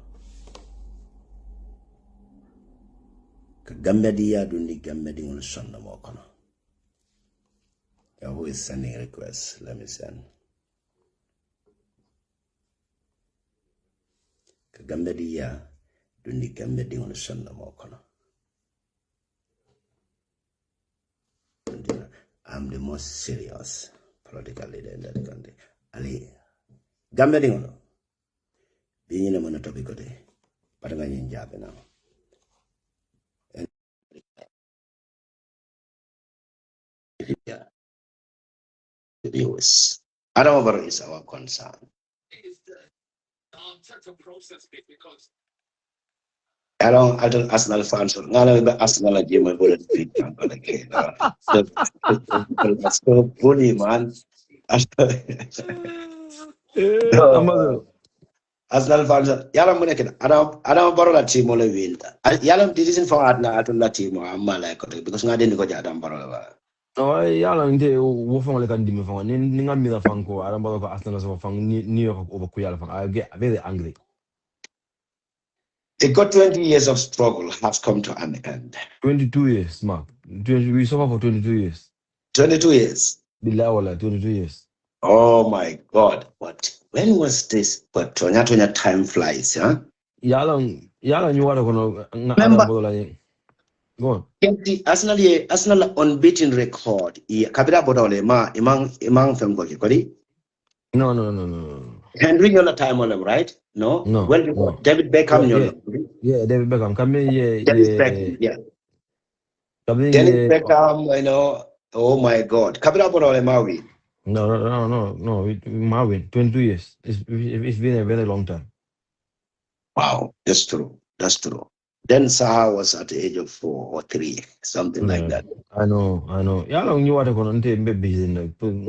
Ka Gambia di ya dundi Gambia di on shonda mokono. Who is sending requests? Let me send. Ka Gambia di ya dundi Gambia di on shonda mokono. I'm the most serious political leader in that country. Ali Gambia dingono. Being in a topic today. But I'm going to now. Yeah. The US. However, is our concern. Along other Arsenal fans, ngala ba Arsenal game mo bullet fit kan pala kay. So bully man.
Amado.
Arsenal fans, yala mo na kina. Adam baro la team mo le win. Yala decision for atna atun la team mo amma like because ngade ni ko ja Adam baro la.
No, yala nte wo fang le kan dimi fang. Ni ngam mi da fang ko Adam baro ko Arsenal so fang New York over ku yala fang. I get very angry.
It got 20 years of struggle has come to an end.
22 years, Mark. We suffer for 22 years.
22 years.
Bilawala, 22 years.
Oh my God. What? When was this? But Tonya time flies, huh?
Yala you water kono
Remember,
go on.
Arsenal unbeaten record. Kabira Bodole ma imang fem ko kodi.
No.
Henry Yola time on them, right? No.
No.
Well,
No.
David Beckham.
Yeah, David Beckham. Come here,
David Beckham. Yeah. David Beckham. You know. Oh my God. Kabira Bodole Maui.
No. Marvin, 22 years. It's been a very long time.
Wow, that's true. Then Saha was at the age of 4 or 3, something like that.
I know. Yeah, long you water kono nte mbe busy na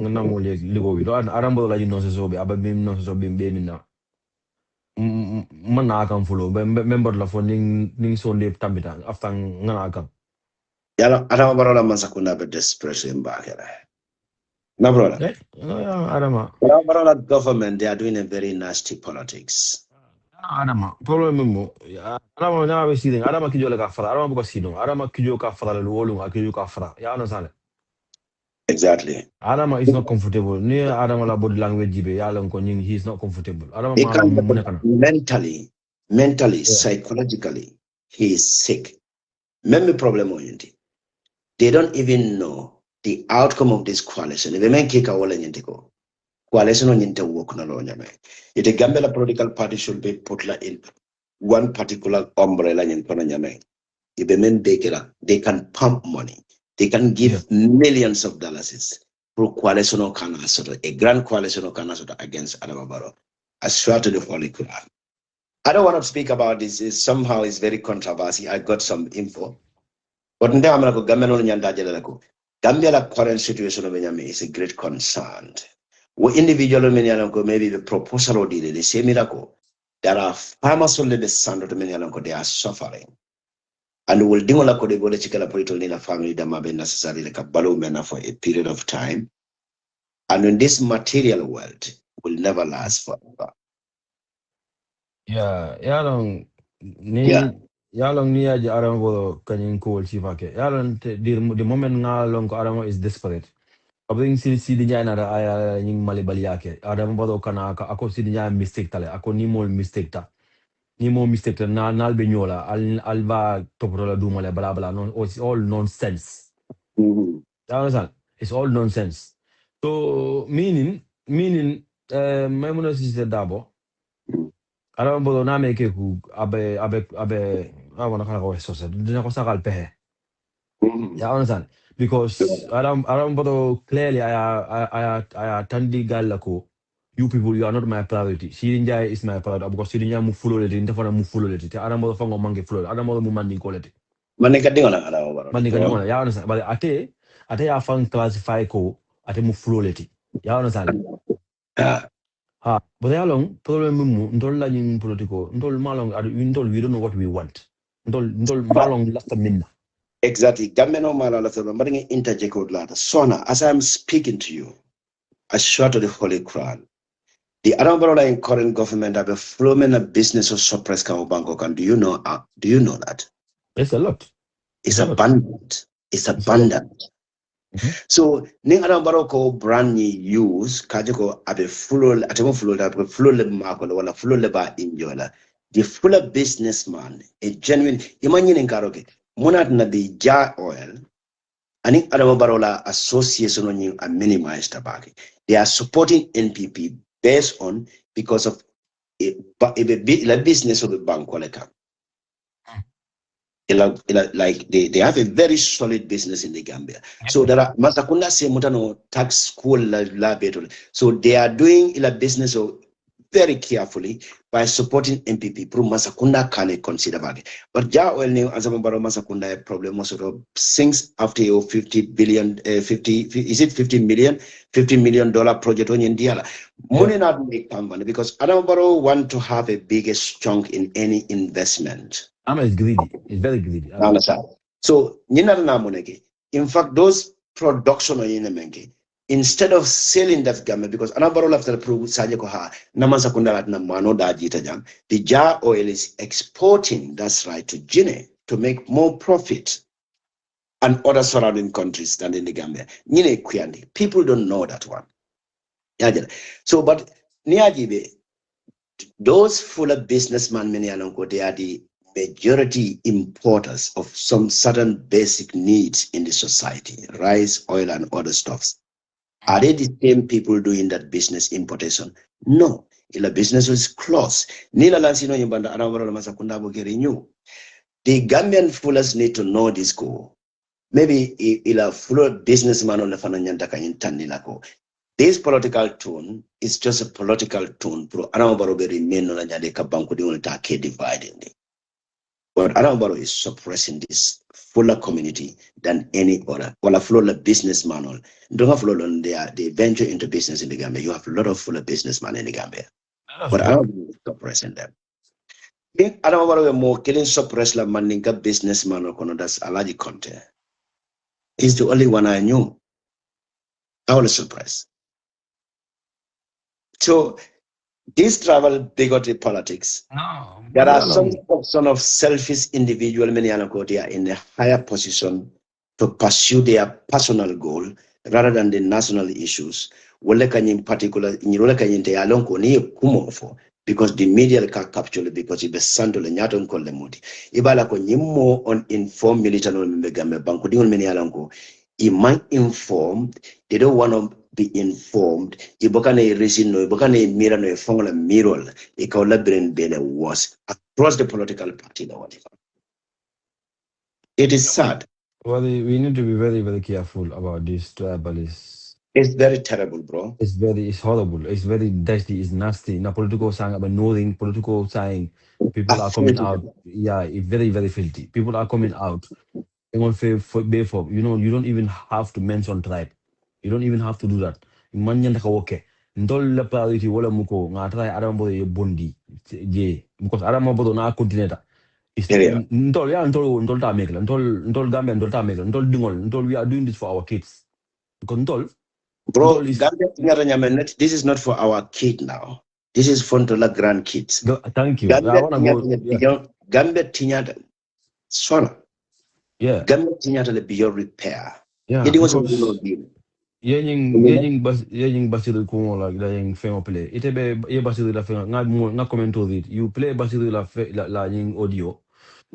na mo le ligo wi. Arambo la you know so be ababim no so be be na. Man na kan follow member la for ning so le tambita after ngana kan.
Yala Adama Barola Masakuna be desperation back here. No brother.
Adama
Barola government, they are doing a very nasty politics.
Adama problem mo Adama na we siding Adama kijo le ka fara Adama buko sino Adama kijo ka fara le wolu kijo ka fara ya na sale.
Exactly.
Adama is not comfortable. Ni Adama la body language jibe ya lan ko nying he is not comfortable. Adama
mentally, psychologically, he is sick. Many problem oriented. They don't even know the outcome of this coalition. If they make a coalition on into work no longer. If the Gambia political party should be put in one particular umbrella in Pananyame. If they make they can pump money. They can give millions of dollars for coalition of Kanasota, a grand coalition of Kanasota against Adama Barrow. I swear to the Holy Quran. I don't want to speak about this. Somehow it's very controversial. I got some info. But in Gambia current situation of Benyame is a great concern. We individual maybe the proposal or the same miracle. There are farmers only the sound of the Menyalanko, they are suffering. And will dingola ko de bole chikala polito nila family that may be necessary like a balumena for a period of time. And in this material world will never last forever.
Yalong ni aja aram bodo kanyin ko chifake. Yalong the moment nga long ko aram is desperate. Abing si dinya na aya yung malibali yake. Aram bodo kana ako si dinya mistake tale. Ako ni mo mistake ta. Ni mo mistake ta na albe nyola alba toprola dumale bla bla no it's all nonsense. You understand? It's all nonsense. So meaning memuna si dabo. Aram bodo na meke ku abe awana kana ko so dina ko sakal pehe. You understand? Because Aram bodo clearly I tandi galako. You people, you are not my priority. Sirinja is my priority because Sirinja mu follow it. Interfere mu follow it. Aram bodo fango mange follow. Aram bodo mu mandi quality.
Manika dingola Adama Barrow.
Manika dingola. You understand? But ate ya fang classify ko ate mu follow it. You understand? But along problem mu ndol la nying politico ndol malong ndol we don't know what we want. Ndol malong last minna.
Exactly. Gameno malala so but interject with lata. Sona, as I'm speaking to you, I swear to the Holy Quran. The Adama Barrow in current government have a flowing a business of suppress Bangkok. And do you know that?
It's a lot.
It's abundant. It's abundant. So ning Adama Barrow ko brand new use kajiko abe flow le marko wala flow le ba injola. The full businessman, a genuine imagine karoke. Monat na the jar oil. Aning Adama Barrow association on you and minimize tabaki. They are supporting NPP based on because of a business of the bank. Like they have a very solid business in the Gambia. So there are Masakunda say mutano tax school la better. So they are doing a business of very carefully by supporting MPP. Pro Masakunda can consider bag. But Ja Oil New Azamabaro Masakunda problem most of since after your 50 billion, 50 is it 50 million, $50 million project on India. Money not make money because Adamabaro want to have a biggest chunk in any investment.
Ama is greedy. It's very greedy.
Understand? So, in fact, those production on instead of selling that Gambia, because anabaro after the proof Sajako ha Namasa Kundalat Namano da Jita Jam, the jar oil is exporting, that's right, to Guinea to make more profit and other surrounding countries than in the Gambia. People don't know that one. So, but Niajibe, those full of businessmen, many they are the majority importers of some certain basic needs in the society, rice, oil, and other stuffs. Are they the same people doing that business importation? No. The business is closed. The Gambian fullers need to know this go. Maybe ila full businessman on the fananyantaka in Tanilako. This political tone is just a political tone. Pro Anambaro remain on a banku de dividing. But Anambaro is suppressing this fuller community than any other. Well, a fuller businessman. Don't have fuller on there. They venture into business in the Gambia. You have a lot of fuller businessmen in the Gambia. But Anambaro is suppressing them. If Anambaro more killing suppress la maninka businessman or kono that's Alaji Conte. He's the only one I knew. I was surprised. So this travel bigoted politics.
No.
There are some sort of selfish individual many are in a higher position to pursue their personal goal rather than the national issues. In particular, because the media can capture it because it is Santo Lenyaton Kolemuti. Ibala ko nyimo uninformed militant on Megambe Banco many alongo. It might inform, they don't want to be informed. Ibokane reason no ibokane mira no fongola mirror. Ikaula brain bele was across the political party or whatever. It is sad.
Well, we need to be very, very careful about this tribalists.
It's very terrible, bro.
It's horrible. It's very dirty. It's nasty. In a political saying about knowing political saying, people are coming out. Yeah, it's very, very filthy. People are coming out. You know, you don't even have to mention tribe. You don't even have to do that. Manyan okay. Ndol la priority wala muko nga try adambo ye bondi je because adambo na continent. Ndol ta make ndol Gambia ndol ta make ndol dingol ndol we are doing this for our kids. Because ndol
bro, Gambia this is not for our kid now. This is for the grandkids.
Thank you.
Gambia Tinyata Sona.
Yeah.
Gambia Tinyata beyond repair.
Yeah. Yening Basiru Kumo like the femo play. It be Basiru la femo not comment on it. You play Basiru la audio.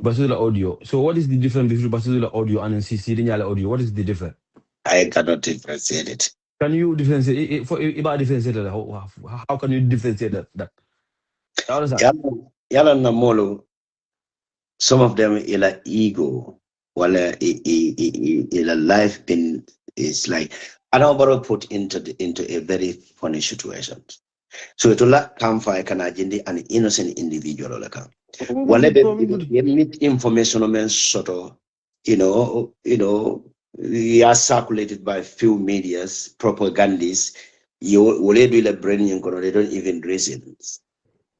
Basiru audio. So what is the difference between Basiru audio and CC audio? What is the difference?
I cannot differentiate it.
Can you differentiate how can you differentiate that?
Yala Namolo, some of them ila ego, while ila life been is like Anambaro put into a very funny situation. So it will come for an innocent individual like whatever meet information on sort of we are circulated by few medias, propagandists. You will do the brain they don't even reason.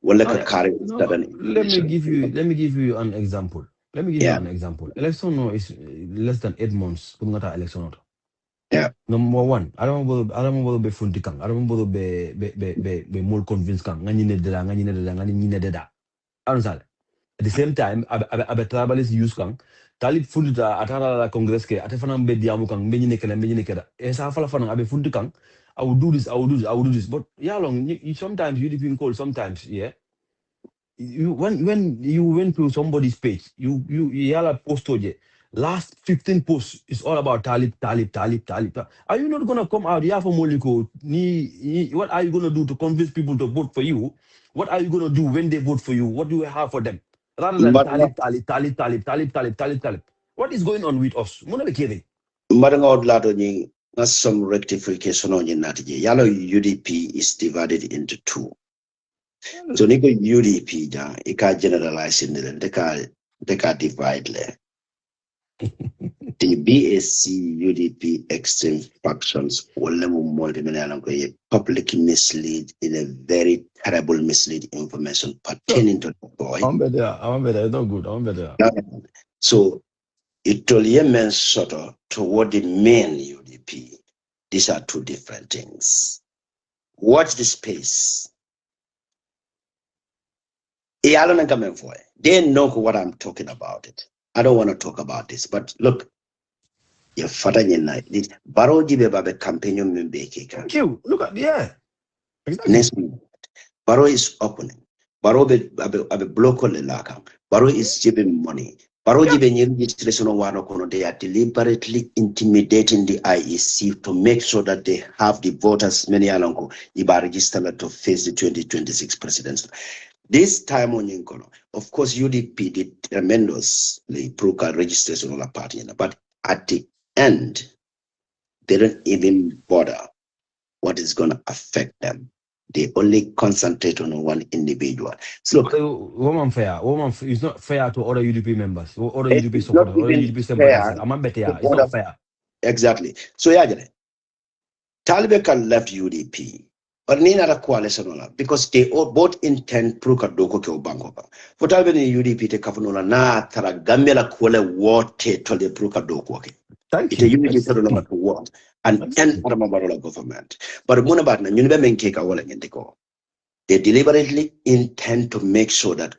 Let me give you an example. Election is less than 8 months. Election.
Yeah.
Number one, I don't want to be funtikang. I don't want to be more convinced. At the same time, I trabalist use kang. Talib fundita atara la congress ke atefana be diamu kang be nyine esa fala fana abe fundi kang I will do this but yeah long sometimes you depend call sometimes yeah you when you went to somebody's page you yala post oje last 15 posts is all about Talib. Are you not gonna come out here for Moliko what are you gonna do to convince people to vote for you? What are you gonna do when they vote for you? What do you have for them? Rather than Talib. What is going on with us? Muna be kidding.
Some rectification on Yalo UDP is divided into two. So niko UDP ja, ika generalize in deka divide le. The BSC UDP extreme factions will publicly mislead in a very terrible mislead information pertaining to the boy.
I'm better. It's not good. I'm better.
So it only means sort of toward the main UDP. These are two different things. Watch the space. They know what I'm talking about it. I don't want to talk about this, but look, your father night. Baro jibe babe campaign membeke.
Thank you. Look at exactly.
Next minute, Baro is opening. Baro be block on the laka. Baro is giving money. Baro jibe registration on one okono. They are deliberately intimidating the IEC to make sure that they have the voters many alongo iba register to face the 2026 presidential. This time on Yinkono, of course, UDP did tremendously pro registration on a party, but at the end, they don't even bother what is going to affect them. They only concentrate on one individual. So look,
woman fair. It's not fair to other UDP members, or other UDP
it's
supporters,
not
other
even
UDP
fair.
sympathizers. I'm better. It's not fair.
Exactly. So yeah, Taliban left UDP. But Nina coalition because they all both intend Pruka Doko Kyo Bangoba. For Taliban UDP te Kafunula na Tara Gambia la Kuala Wate to the Pruka Doko.
Thank
you.
you.
It's a unity to what and end Adamabarola government. But Munabatna, you never make a wall in the go. They deliberately intend to make sure that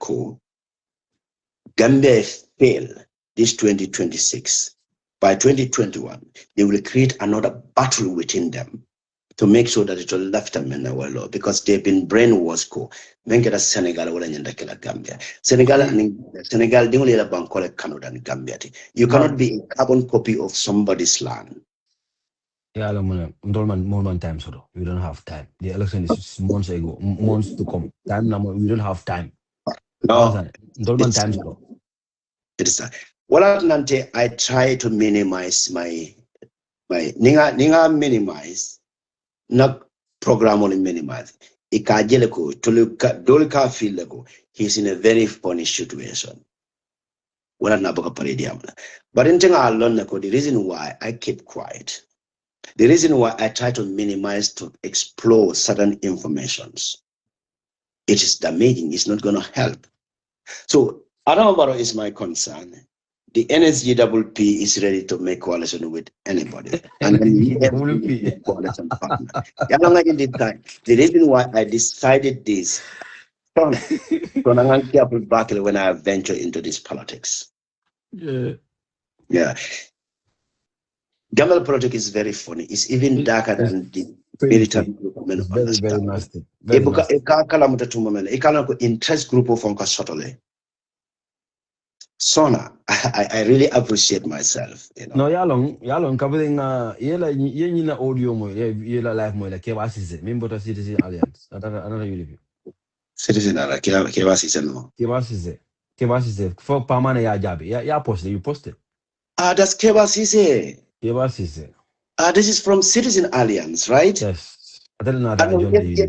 Gambia fail this 2026. By 2021, they will create another battle within them to make sure that it will left them in the world because they've been brainwashed. Then get a Senegal or Gambia. Senegal the only bank called Canada and Gambia. You cannot be a carbon copy of somebody's land.
Yeah, more time, so we don't have time. The election is months ago, months to come. Time number, we don't have time.
No,
time, so.
It is well, Nante, I try to minimize my ninga minimize. Not program only minimize. Ikajeleko toluka dolka feel lego. He's in a very funny situation. But in I learned the reason why I keep quiet. The reason why I try to minimize to explore certain informations. It is damaging, it's not gonna help. So Adamabaro is my concern. The NSGWP is ready to make coalition with anybody. And then coalition partner. The reason why I decided this, I'm careful back when I venture into this politics. Yeah. Gambian politics is very funny. It's even darker than the militant group.
Very nasty.
Interest group of Sona, I really appreciate myself.
No, yalong covering yela audio mo yela live mo la KYC member of Citizen Alliance. Another UDP.
Citizen Alliance
KYC for permanent ya jabi. Ya posted, you posted.
That's KYC.
KYC.
This is from Citizen Alliance, right?
Yes. I don't know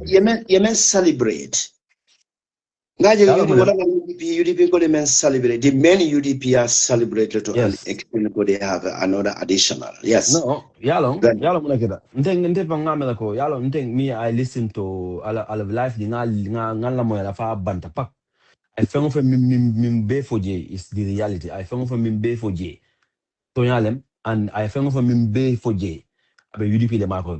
you meant celebrate. UDP could even celebrate. The many UDP are celebrated to an extent they have another additional. Yes.
No, yalong like that. Yalong me I listen to all of life nga mo la fa banta pak. I found for me for J is the reality. I found for me for J. Tonyalem and I found for me for J. But UDP the Marco.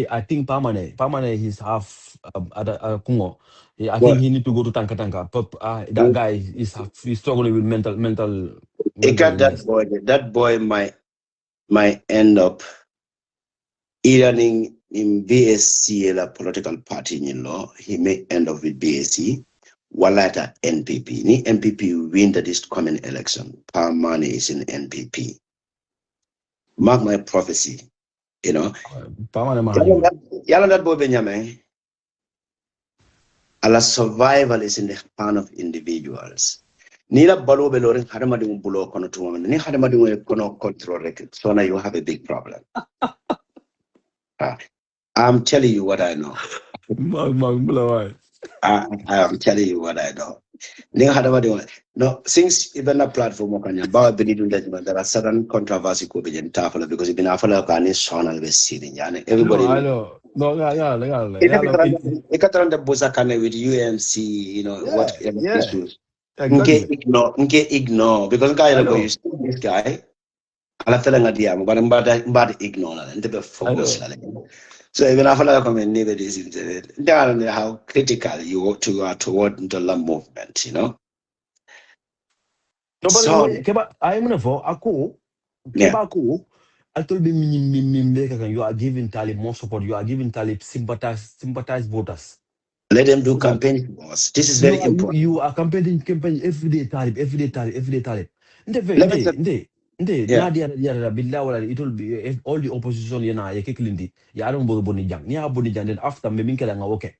I think permanent is half Kungo. I think he need to go to Tankatanka. That guy is struggling with mental.
That boy might end up either in BSC a political party in law. He may end up with BSC. Walata NPP. Ni NPP win this coming election. Power money is in NPP. Mark my prophecy. That boy Benjamin. Allah survival is in the hand of individuals. Nila balo beloring hadamadung bulo kono to woman. Ni hadamadung kono control record. So now you have a big problem. I'm telling you what I know. I am telling you what I know. No, since even a platform about there are certain controversy could be in Tafala because you've been a son of a city. Everybody
I
know.
know. No,
Ikatran the Bosakane with UMC,
yeah,
whatever
yeah,
issues.
exactly.
Nke ignore because guy
I
go you
know,
see this guy. Ala tell nga diam, but I'm bad ignore and to be
I
focused.
know.
So even after I come and never this internet, down how critical you ought to are toward the land movement.
No, but
So
keba, I'm gonna for ako,
yeah,
keba ako, I told me you are giving Talib more support, you are giving Talib sympathize voters.
let them do
So
campaign wars. This is
you
very
are
important.
you are campaigning every day Talib.
Let me tell
Nde,
yeah.
Nadia, Billah, it will be if all the opposition, ye kiklindi, ya don't bother Bonijang, Nia Bonijang, then after me, Minka, okay.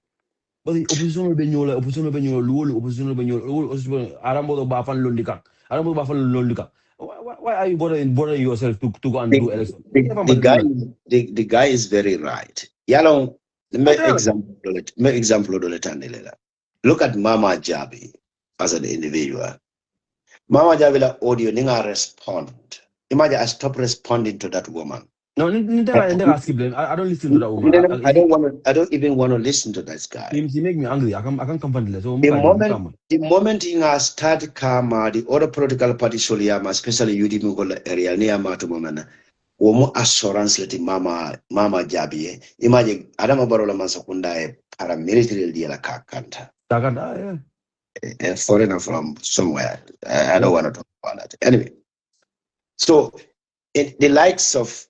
But the opposition will be new, opposition will be new, Arambo Bafan Lundika, Arambo Bafan Lundika. Why are you bothering yourself to go and
The,
do election?
the guy the guy is very right. Yalong me example do let look at Mama Jabi as an individual. Mama Jabi la audio ninga respond. Imagine I stop responding to that woman.
No, I skip them. I don't listen to that woman.
I don't even want to listen to this guy.
He make me angry. I can't come from so
The moment in a start kama the other political parties soliyama, especially UDP Mugola area near Matumana, womo assurance leti mama jabi. Imagine Adama Barola Mansakunda paramilitary deal kakanta.
yeah.
A foreigner from somewhere. I don't
Yeah.
want to talk about that. Anyway, so the likes of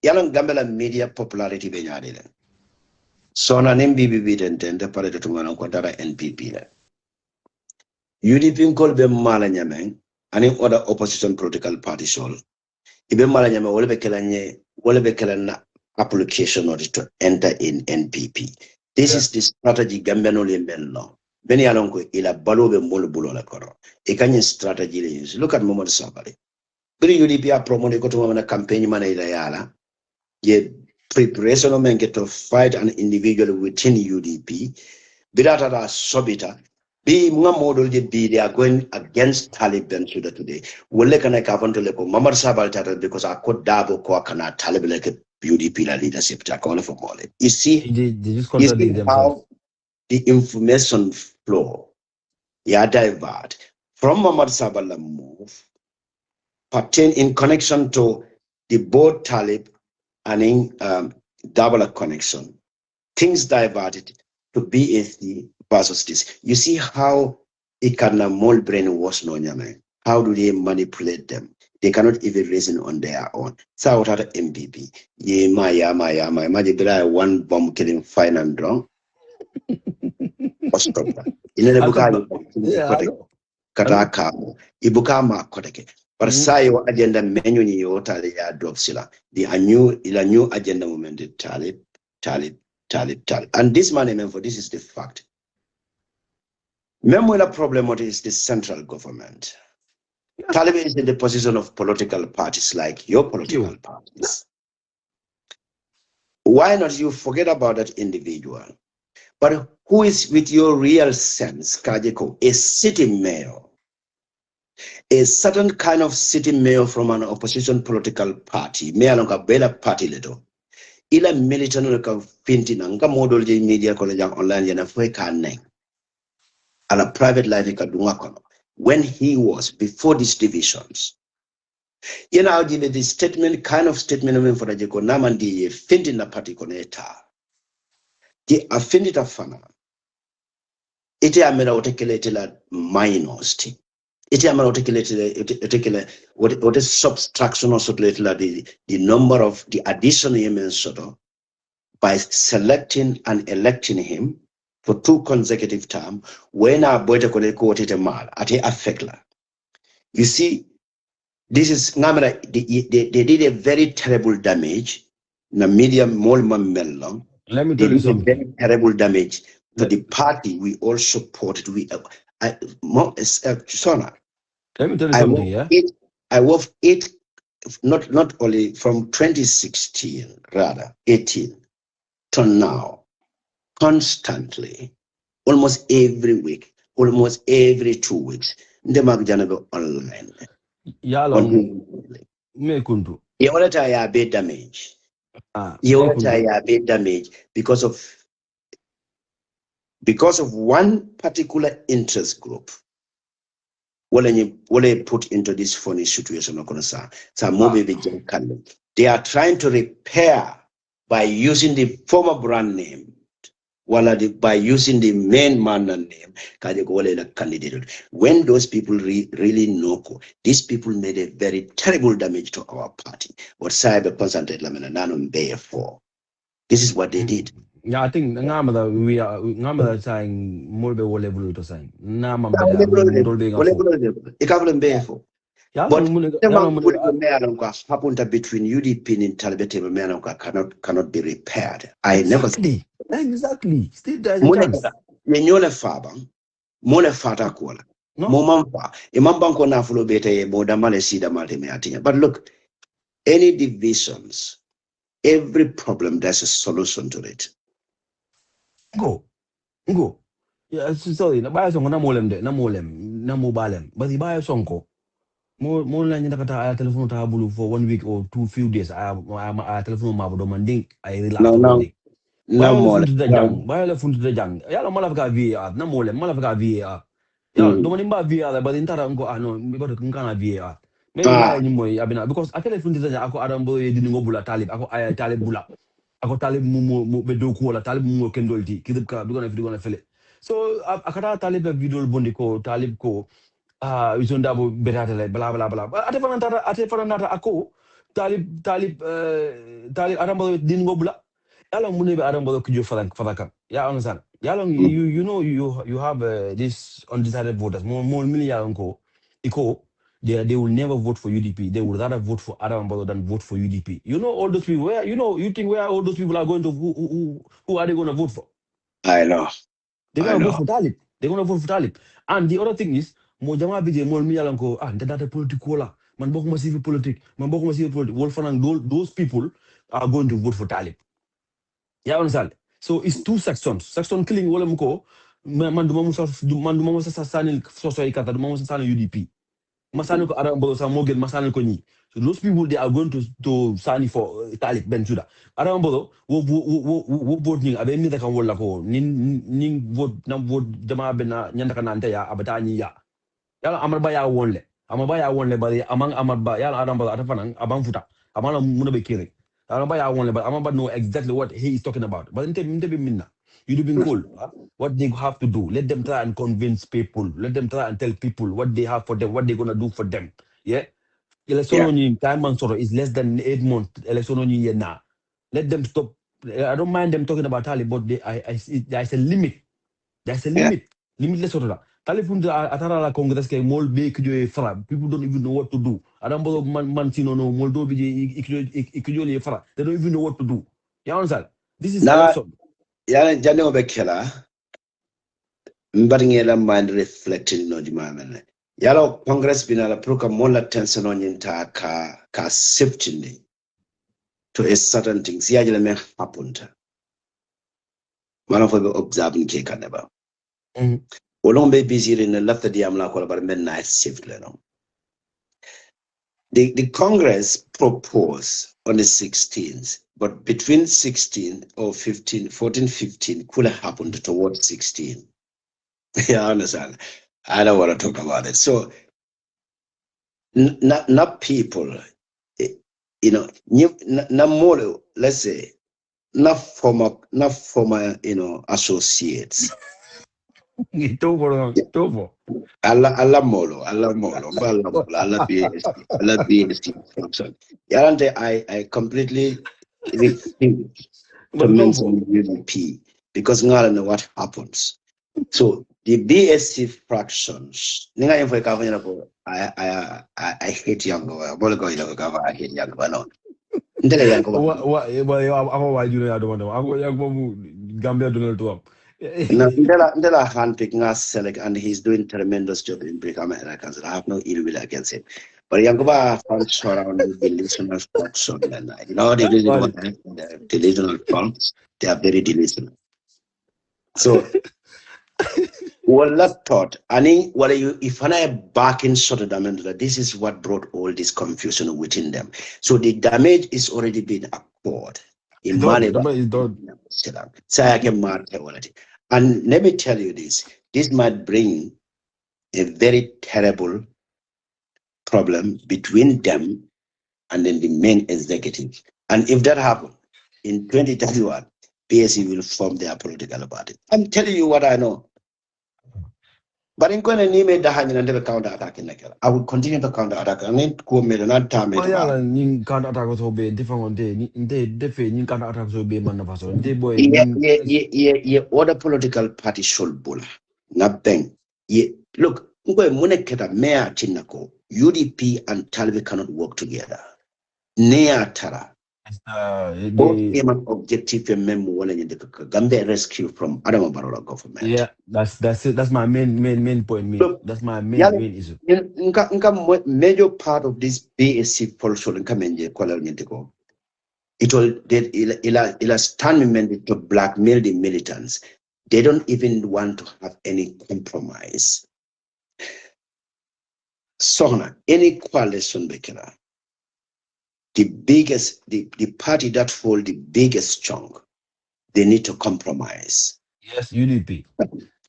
Yalan Gambela media popularity benyadile. So na NPP den the parade to ngana kwatara NPP la. UDP call be mala nyameng ani other opposition political party sol. Ibe mala nyame wole be kelanya application or to enter in NPP. This is the strategy Gambian only no. Many along ila balo be molo bulo la koro. E strategy le use. Look at Mohamed Sabali. Bri UDP a promote ko to campaign mana ila yala. Ye preparation of men get to fight an individual within UDP. Birata Sobita. Be mga model they are going against Taliban today. Wale kana kapan to leko Mamar Sabal tata because I could dabo ko kana Taliban like UDP la leadership ta kono for mole.
They just
You
contradict
see
themselves.
how the information flow divert from Mamar Sabal move pertain in connection to the board Talib and in double connection. Things diverted to BSD versus this. You see how it can mold brainwash no nyame. How do they manipulate them? They cannot even reason on their own. So what are MPP? Ye maya. Imagine one bomb killing fine and wrong. Or stop that. In the
I
book,
come, yeah, I know.
kataka ibukama koteke. But sayo agenda menu ni yota ya drop sila. The new agenda moment Talib. And this man, for this is the fact. Memory problem is the central government. Taliban is in the position of political parties like your political parties. Why not you forget about that individual? But who is with your real sense, Kajeko, a city mayor, a certain kind of city mayor from an opposition political party, mayor of a better party little. Ila militant ka finti na nga model je media ko la online yana fwe ka neng. Ala private life ka dunga kono. When he was before these divisions. I'll give the statement, kind of statement for the Jeko Namandi finti na party koneta. The affinity fana. Ite amera otekelete la minors. Ite amera otekelete what is subtraction or sort the number of the additional yemen sort of by selecting and electing him for 2 consecutive terms, when our boy to mal at a affectla. You see, this is they did a very terrible damage. Na medium molman mellon.
Let me
They
tell you
did a
something.
very terrible damage to the party we all supported. Sona.
Let me tell you something, yeah?
I worked it not only from 2016, rather 18 to now, constantly. almost every week, almost every 2 weeks. Ndema kujana online.
Yalong me kuntu.
Yolata ya be damage. Yolata ya be damage because of one particular interest group. Wale put into this funny situation. They are trying to repair by using the former brand name, by using the main man name. Candidate. When those people really know, these people made a very terrible damage to our party. What cyber concentrate for. This is what they did.
Yeah, I think we are saying more be wole bulu to saying. Nama
But happened between UDP and Talibete cannot be repaired. I never
exactly. Still there's a chance.
Yenyole faba, mole fata kola. Momampa, imambanko na fulo bete modamale sida malte me atinya. But look, any divisions, every problem, there's a solution to it.
Go. Yeah, sorry. Na baya songo na molem de, na mobalem. But the baya songo. Mo na nyanda kata aya telephone ta bulu for 1 week or few days. Aya telephone ma bodo manding. I relax manding.
No more.
Baya le funtu de jang. Yalo malafika VAR. Na molem malafika VAR. Yalo do manimba VAR. But intara ngo no. Because nkana VAR. Maybe na ni moy abina because akele funtu de jang ako adambo ye dini ngo bula talib. Ako aya talib bula. Ako talib mu be do ko la talib mu kendolti. Kidib ka dugona fi dugona fele. So akata talib video bondi ko talib ko uzonda bo beratale bla bla bla ate fananta ako talib aramba dingo bla yalo munebe aramba ko jo fadaka ya understand yalo you know you have this undecided voters more million ko iko they will never vote for UDP. They would rather vote for Arambalo than vote for UDP. You know all those people where you think where all those people are going to who are they going to vote for?
I know.
They're going to vote for Talib. They're going to vote for Talib. And the other thing is, Mojama Bije Mol Mialanko, that political, man bokuma civil politics, those people are going to vote for Talib. Yeah, understand? So it's two sections. Section killing Wolamko, Mandumasa Sasani Sosai Kata, Sasani UDP. Masano Arambolo Samogan, Masano Koni. So those people they are going to sign for Talib Benjuda. Arambolo, wo voting, Abeni the Kawolako, Ning vote, Nam vote, Jamabena, Yandakanante, Abatani ya. Yala Amabaya wonle, but among Amabaya Arambala Atafanang, Abamfuta, Amala Munabekiri. Arambaya wonle, but Amaba know exactly what he is talking about. But in Minna. You've been cool. What they have to do. Let them try and convince people. Let them try and tell people what they have for them, what they're gonna do for them. Yeah. Election time and sort is less than 8 months. Election year now. Let them stop. I don't mind them talking about Talib, but there's a limit. There's a limit. Limitless sort of. Talib atara la Congress ke mol be kujue fra. People don't even know what to do. Adambo man no Moldovi ikujue fra. They don't even know what to do. You understand? This is election.
Yana Jano Bekela, Mbaringela mind reflecting no demand. Yellow Congress been a proca mola tension on yinta ka safety to a certain things. Yajala may happened. One of the observing cake never. Olombe busy in the left of the Amla about midnight shift. The Congress proposed on the 16th. But between 16 or 15, 14, 15 could have happened towards 16. Yeah, I understand. I don't want to talk about it. So, not people, not more, let's say, not former, associates. Allah molo, Allah BST. I completely refuse to mention UDP because I don't know what happens. So the BSC fractions, I hate young boy. I hate young boy. No.
Why do you know? Gambia Donald Trump.
Ndela handpicking us select and he's doing tremendous job in Brick Americans. I have no ill will against him. But Yangoba funds around the delusional function and the delusional funds, they are very delusional. So Well, that thought. I mean, what you if I back in sort of damage that this is what brought all this confusion within them. So the damage is already been occurred. In money, so I can mark already. And let me tell you this: this might bring a very terrible problem between them and then the main executive. And if that happens in 2031, PSC will form their political party. I'm telling you what I know. But in going to name the hand and never counter attack in the I will continue to counter attack. And then go made another time.
You can't attack us obey different one day. You can't attack us obey man of us.
Yeah, other political party should bull. Nothing. Yeah, look, Muneketa Mayor Chinako, UDP and Talvi cannot work together. Nea Tara. Both aim an objective memo in the Gambia rescue from Adama Barrow government.
Yeah, that's it. That's my main point.
Look,
that's my main issue.
Major part of this BSC political income it will stand to blackmail the militants. They don't even want to have any compromise. So any coalition bekera. The party that hold the biggest chunk, they need to compromise.
Yes, UDP.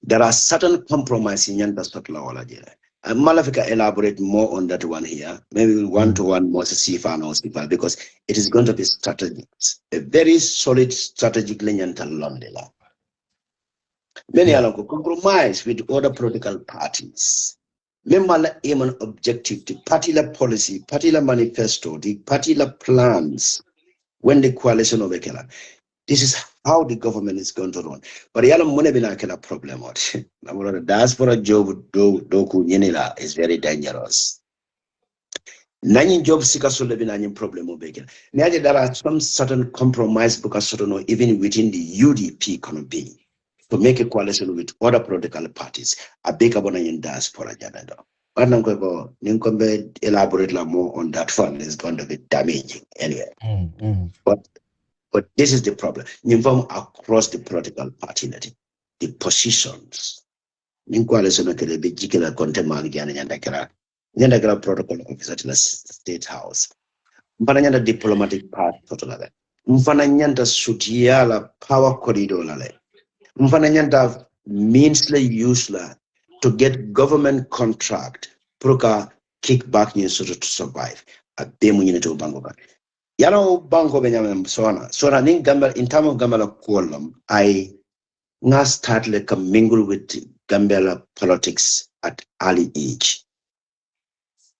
There are certain compromises in Yanda Stotla. And Malafika elaborate more on that one here. Maybe one-to-one more Sifa because it is going to be strategic. A very solid strategic Yanta Londela. Many are compromise with other political parties. Memala aim and objective, the particular policy, particular manifesto, the particular plans when the coalition of Ekela. This is how the government is going to run. But the other problem the diaspora job doku yenila is very dangerous. Nine job seekers will be a problem of Ekela. There are some certain compromise because even within the UDP can be. To make a coalition with other political parties, a big abonnement diaspora. But I'm going to elaborate more on that one. It's going to be damaging anyway. But this is the problem. Inform across the political party, the positions. Coalition can be particular content Yandakara protocol officer in the state house. But I diplomatic part total. Mfananyanta sutiala power corridor lale. Mfananyanta meansly useless to get government contract proka kickback in order to survive. A demunine to Bangoba. Yano Bango Benjamin Sona. So in Gambia in terms of Gambia column, I now start like a mingle with Gambia politics at early age.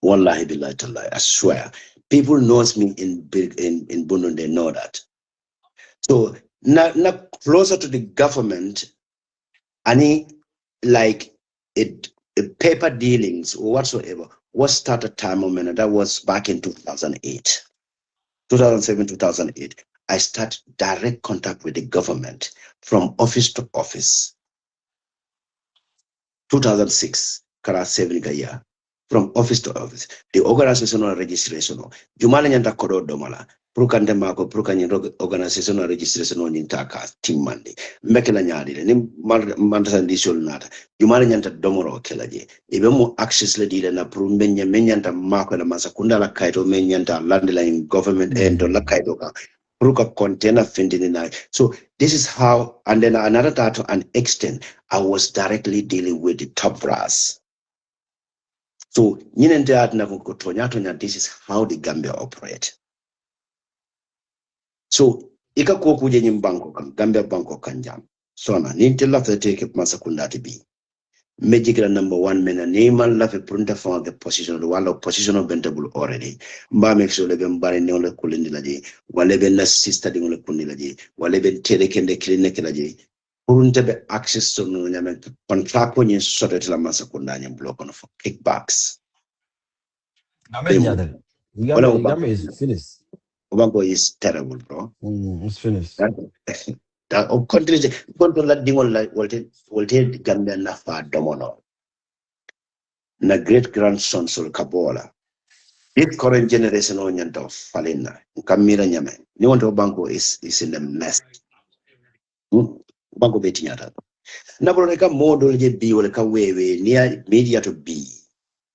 Wallahi billahi tallahi, I swear. People knows me in Bunun, they know that. So now closer to the government, any like a paper dealings or whatsoever was started time moment, and that was back in 2008. 2007, 2008. I started direct contact with the government from office to office. 2006, Kara 7 year. From office to office, the organizational registration. Jumala nyanta kodo domala. Prukande mako prukanye organizational registration on intaka team mandi. Mekela nyadi ni mandasa ndishol nata. Jumala nyanta domoro kelaje. Ibe mo access le dile na prumenya menyanta mako na masakunda la kaito menyanta landline government end la kaito ka. Pruka container finding na. So this is how, and then another to an extent, I was directly dealing with the top brass. So, this is how the Gambia operate. So, ika kuje nyimbanko kan Gambia banko kanjam. So na nintilla fe take masakunda to be. Magical number 1 mena neman la fe prunta for the position wala position of bentable already. Mba make sure leben bare ne ole kulindi laje, wala ben na sister di ole kundi laje, wala ben tele kende clinic laje. Purunta be access to no nyame contract ko nyi sodet la masakunda nyam block on for kickbacks.
Gambia is finished.
Obango is terrible, bro.
It's finished.
That country control that dingol like volte Gambia na fa domono. Na great grandson sul Kabola. This current generation on yanto falena. Kamira nyame. Ni want Obango is in the mess. Bango beti nyata. Nabro ka model je bi wala ka wewe near media to be.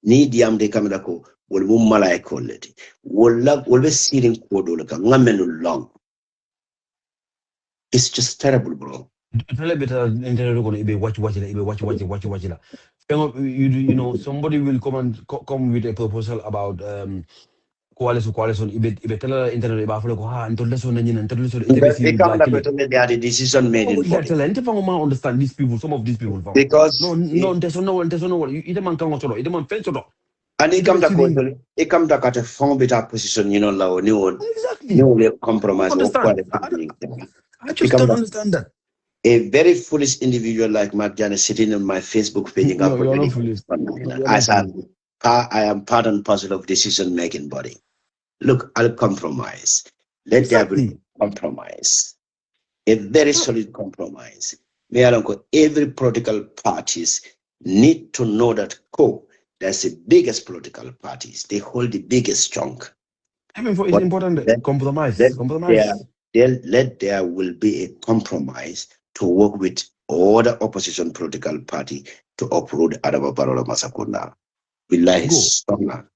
Ni diam de kamera ko wal mum malay kolleti. Wala be sirin ko do ka ngamenu long. It's just terrible, bro.
Tell a bit internet going to watch it. You know, somebody will come with a proposal about coalition. If tell internet about and told us on and told us
They come like they are the decision made in body.
Understand these people, some of these people.
Because
there's no either man come or either man fence or
and it come to cut a form bit of position, you know, low new compromise.
I just don't understand that.
A very foolish individual like Mark Janis sitting on my Facebook page.
No, you're not foolish.
I am part and parcel of decision making body. Look, I'll compromise. Let there be compromise. A very solid compromise. Every political parties need to know that that's the biggest political parties. They hold the biggest chunk.
I mean, it's important compromise.
Let there will be a compromise to work with all the opposition political party to uproot Adama Barrow Masakunda. Billahi Sona.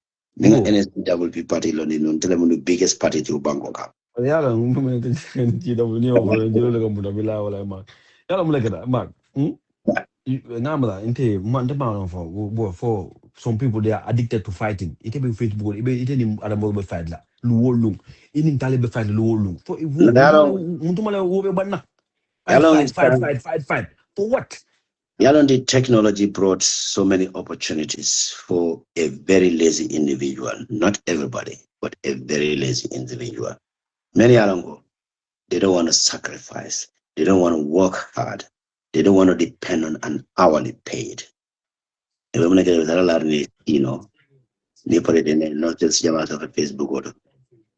NSPWP party London, the biggest party to Bangkok.
For some people, they are addicted to fighting. It can be Facebook, it can be other fight. Luolung, in Taliban fight Luolung. Fight. For what?
The technology brought so many opportunities for a very lazy individual. Not everybody, but a very lazy individual. Many Alongo, they don't want to sacrifice. They don't want to work hard. They don't want to depend on an hourly paid. You know, they put it in not just Jamaica of Facebook order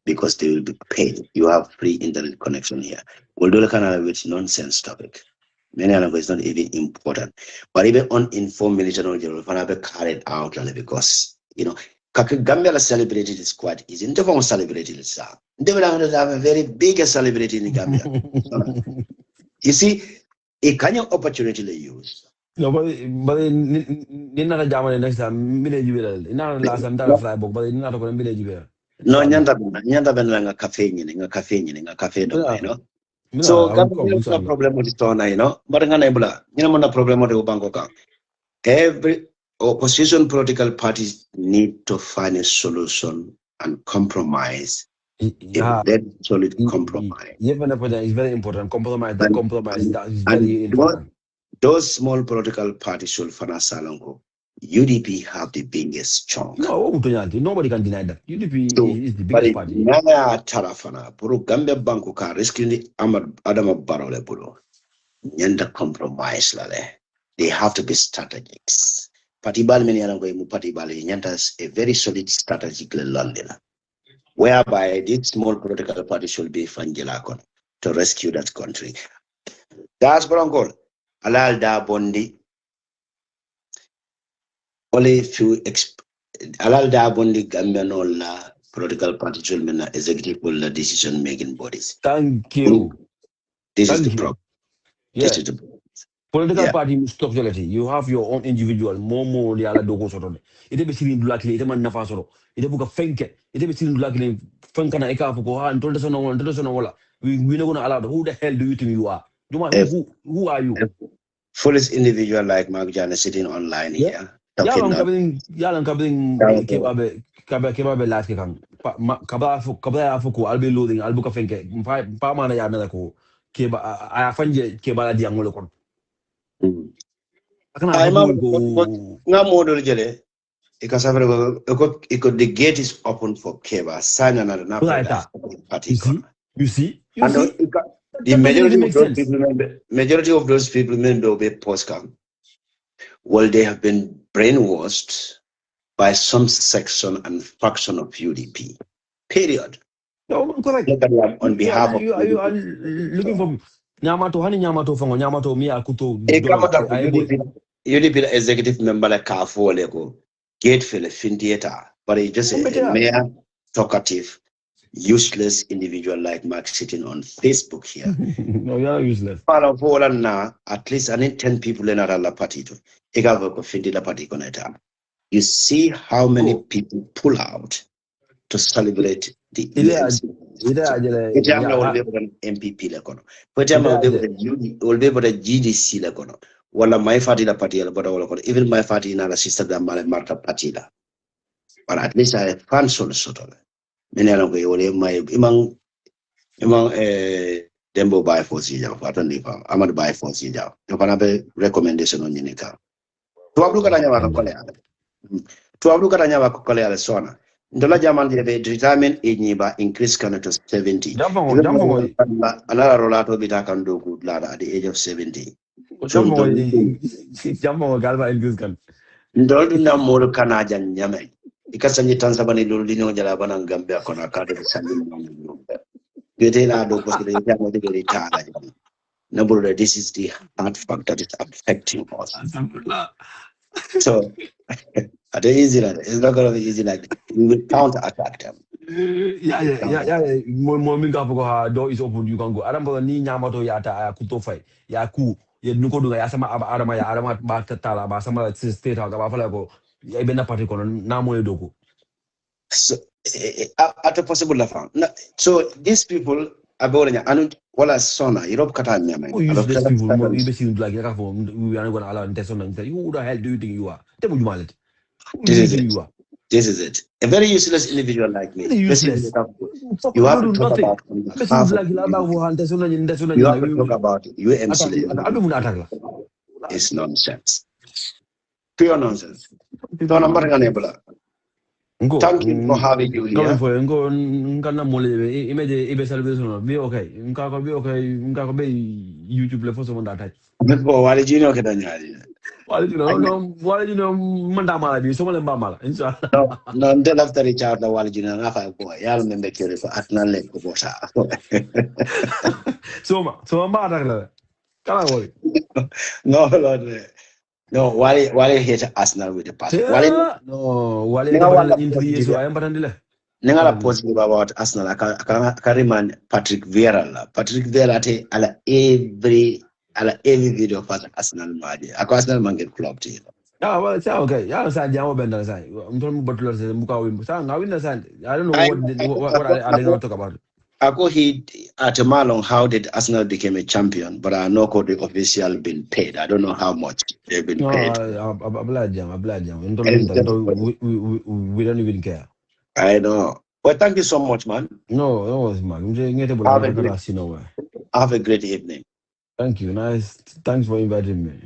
because they will be paid. You have free internet connection here. We'll do the kind of which nonsense topic. Many of it's not even important. But even uninformed military general can carried out because Gambia celebrated is quite easy. They won't celebrate it. They will have a very big celebrity in Gambia. You see, a kind of opportunity they use.
No, but not a German next time, village. Not last time that fly book, but not a village.
No, Nyanda Ben cafe in a cafe, you know. So, no problem with the you know, but no problem with the Bangkok. Every opposition political parties need to find a solution and compromise.
Yeah,
that solid compromise.
It's very important. Compromise that is very important.
Those small political parties should finance Salongo. UDP have the biggest chunk.
No, nobody can deny that. UDP is the biggest party.
Naya Tarafana, Puru Gambia Bankuka, rescuing the Adama Barrow Leburo. Nyanda compromise lale. They have to be strategics. Patibal many Alango Patibali Nyantas a very solid strategic London. Whereby this small political party should be Fangelakon to rescue that country. That's Bronco. Alal da Bondi. Only few Alal da Bondi Gambian political party children executive decision making bodies.
Thank you.
This is the problem.
Yeah. Political party structurality. You have your own individual. More the other dogo sort of. It be seen luckily. It man nafa soro. It book a fenke. It be seen luckily. Fenkana eka fuko ha. Told us no one. We not gonna allow. Who the hell do you think you are? Who are you?
Foolish individual like Mark Janis sitting online here.
Yalan kabing kebabe last kang. Kabaya fuko. I'll be loading. I'll book a fenke. Pa mana ya na ko. Keba I fanje kebala diangolo kon.
Because the gate is open for Keba. Sign another party.
You see?
The majority of those people may be post-camp. Well, they have been brainwashed by some section and faction of UDP. Period.
No, correct.
On behalf of
you are looking for Nyamato from Nyamato Mia Kuto.
UDP executive member like Kafo Lego, Gate Philip Theater, but he just a mayor talkative. useless individual like Mark sitting on Facebook here.
No, you're useless.
At least I need 10 people in our party to you see how many people pull out to celebrate the UNC. will be able to MPP lekono. Will be able to GDC lekono. Wala my party la party la bada even my party na la sister da Marta party la. But at least I fan solo soto. Many along way my imang Dembo buy for Sija, Patanipa, Amad buy for Sija. You can have a recommendation on Unica. To have look at Anyava Colea. To have look at Anyava Colea Sona. Dola Jaman the retirement age niba increase can to 70. Another Rolato Bita can do good lad at the age of 70.
Jammo Galva in this gun.
Ndolina more Canadian Yamen. Because some Tansabani Lulino Jalaban Gambia Conacada Number this is the hard fact that is affecting us. So it's not going to be easy like that. We will counter attack them.
Yeah. More door is open, you can go. Adam ni Yamato Yata, Kutofai, Yaku, Nuko, Yasama, Adama, Batatala, Basama, State, Agavalago, Yabena particular, Namo Doku.
So, at a possible level. So, these people are going to wala sona Europe Catania.
Who use these people? You basically like we are not going to allow Tesson and say, who the hell do you think you are? Tell me you mallet.
This is it. A very useless individual like me.
Useless.
You have to talk about UMC. It's nonsense. Pure nonsense. Thank you for having you here.
Be okay. YouTube le foso mandata.
Why did you know that?
Why did you know mandamala bi so mala mbamala inshallah.
No, until after Richard the wali jina na fa boy. Ya remember kere for atnan le ko bosa.
So mbata la. Kala boy.
No, Lord. No, Wale hate Arsenal with the past.
Wale interview so I am patandile.
Nengala positive about Arsenal. I can remind Patrick Vieira. Patrick Vieira te ala every video for Arsenal maji. Arsenal man get club to.
Well, it's okay. Yeah, sa jawo benda sa. I'm talking about the muka win. Sa ngawin na sa. I don't know what are they going to talk about.
He at Malong, how did Arsenal become a champion? But I know the official been paid. I don't know how much they've been paid.
We don't even care.
I know. Well, thank you so much, man.
No, man.
Have a great evening.
Thank you. Nice. Thanks for inviting me.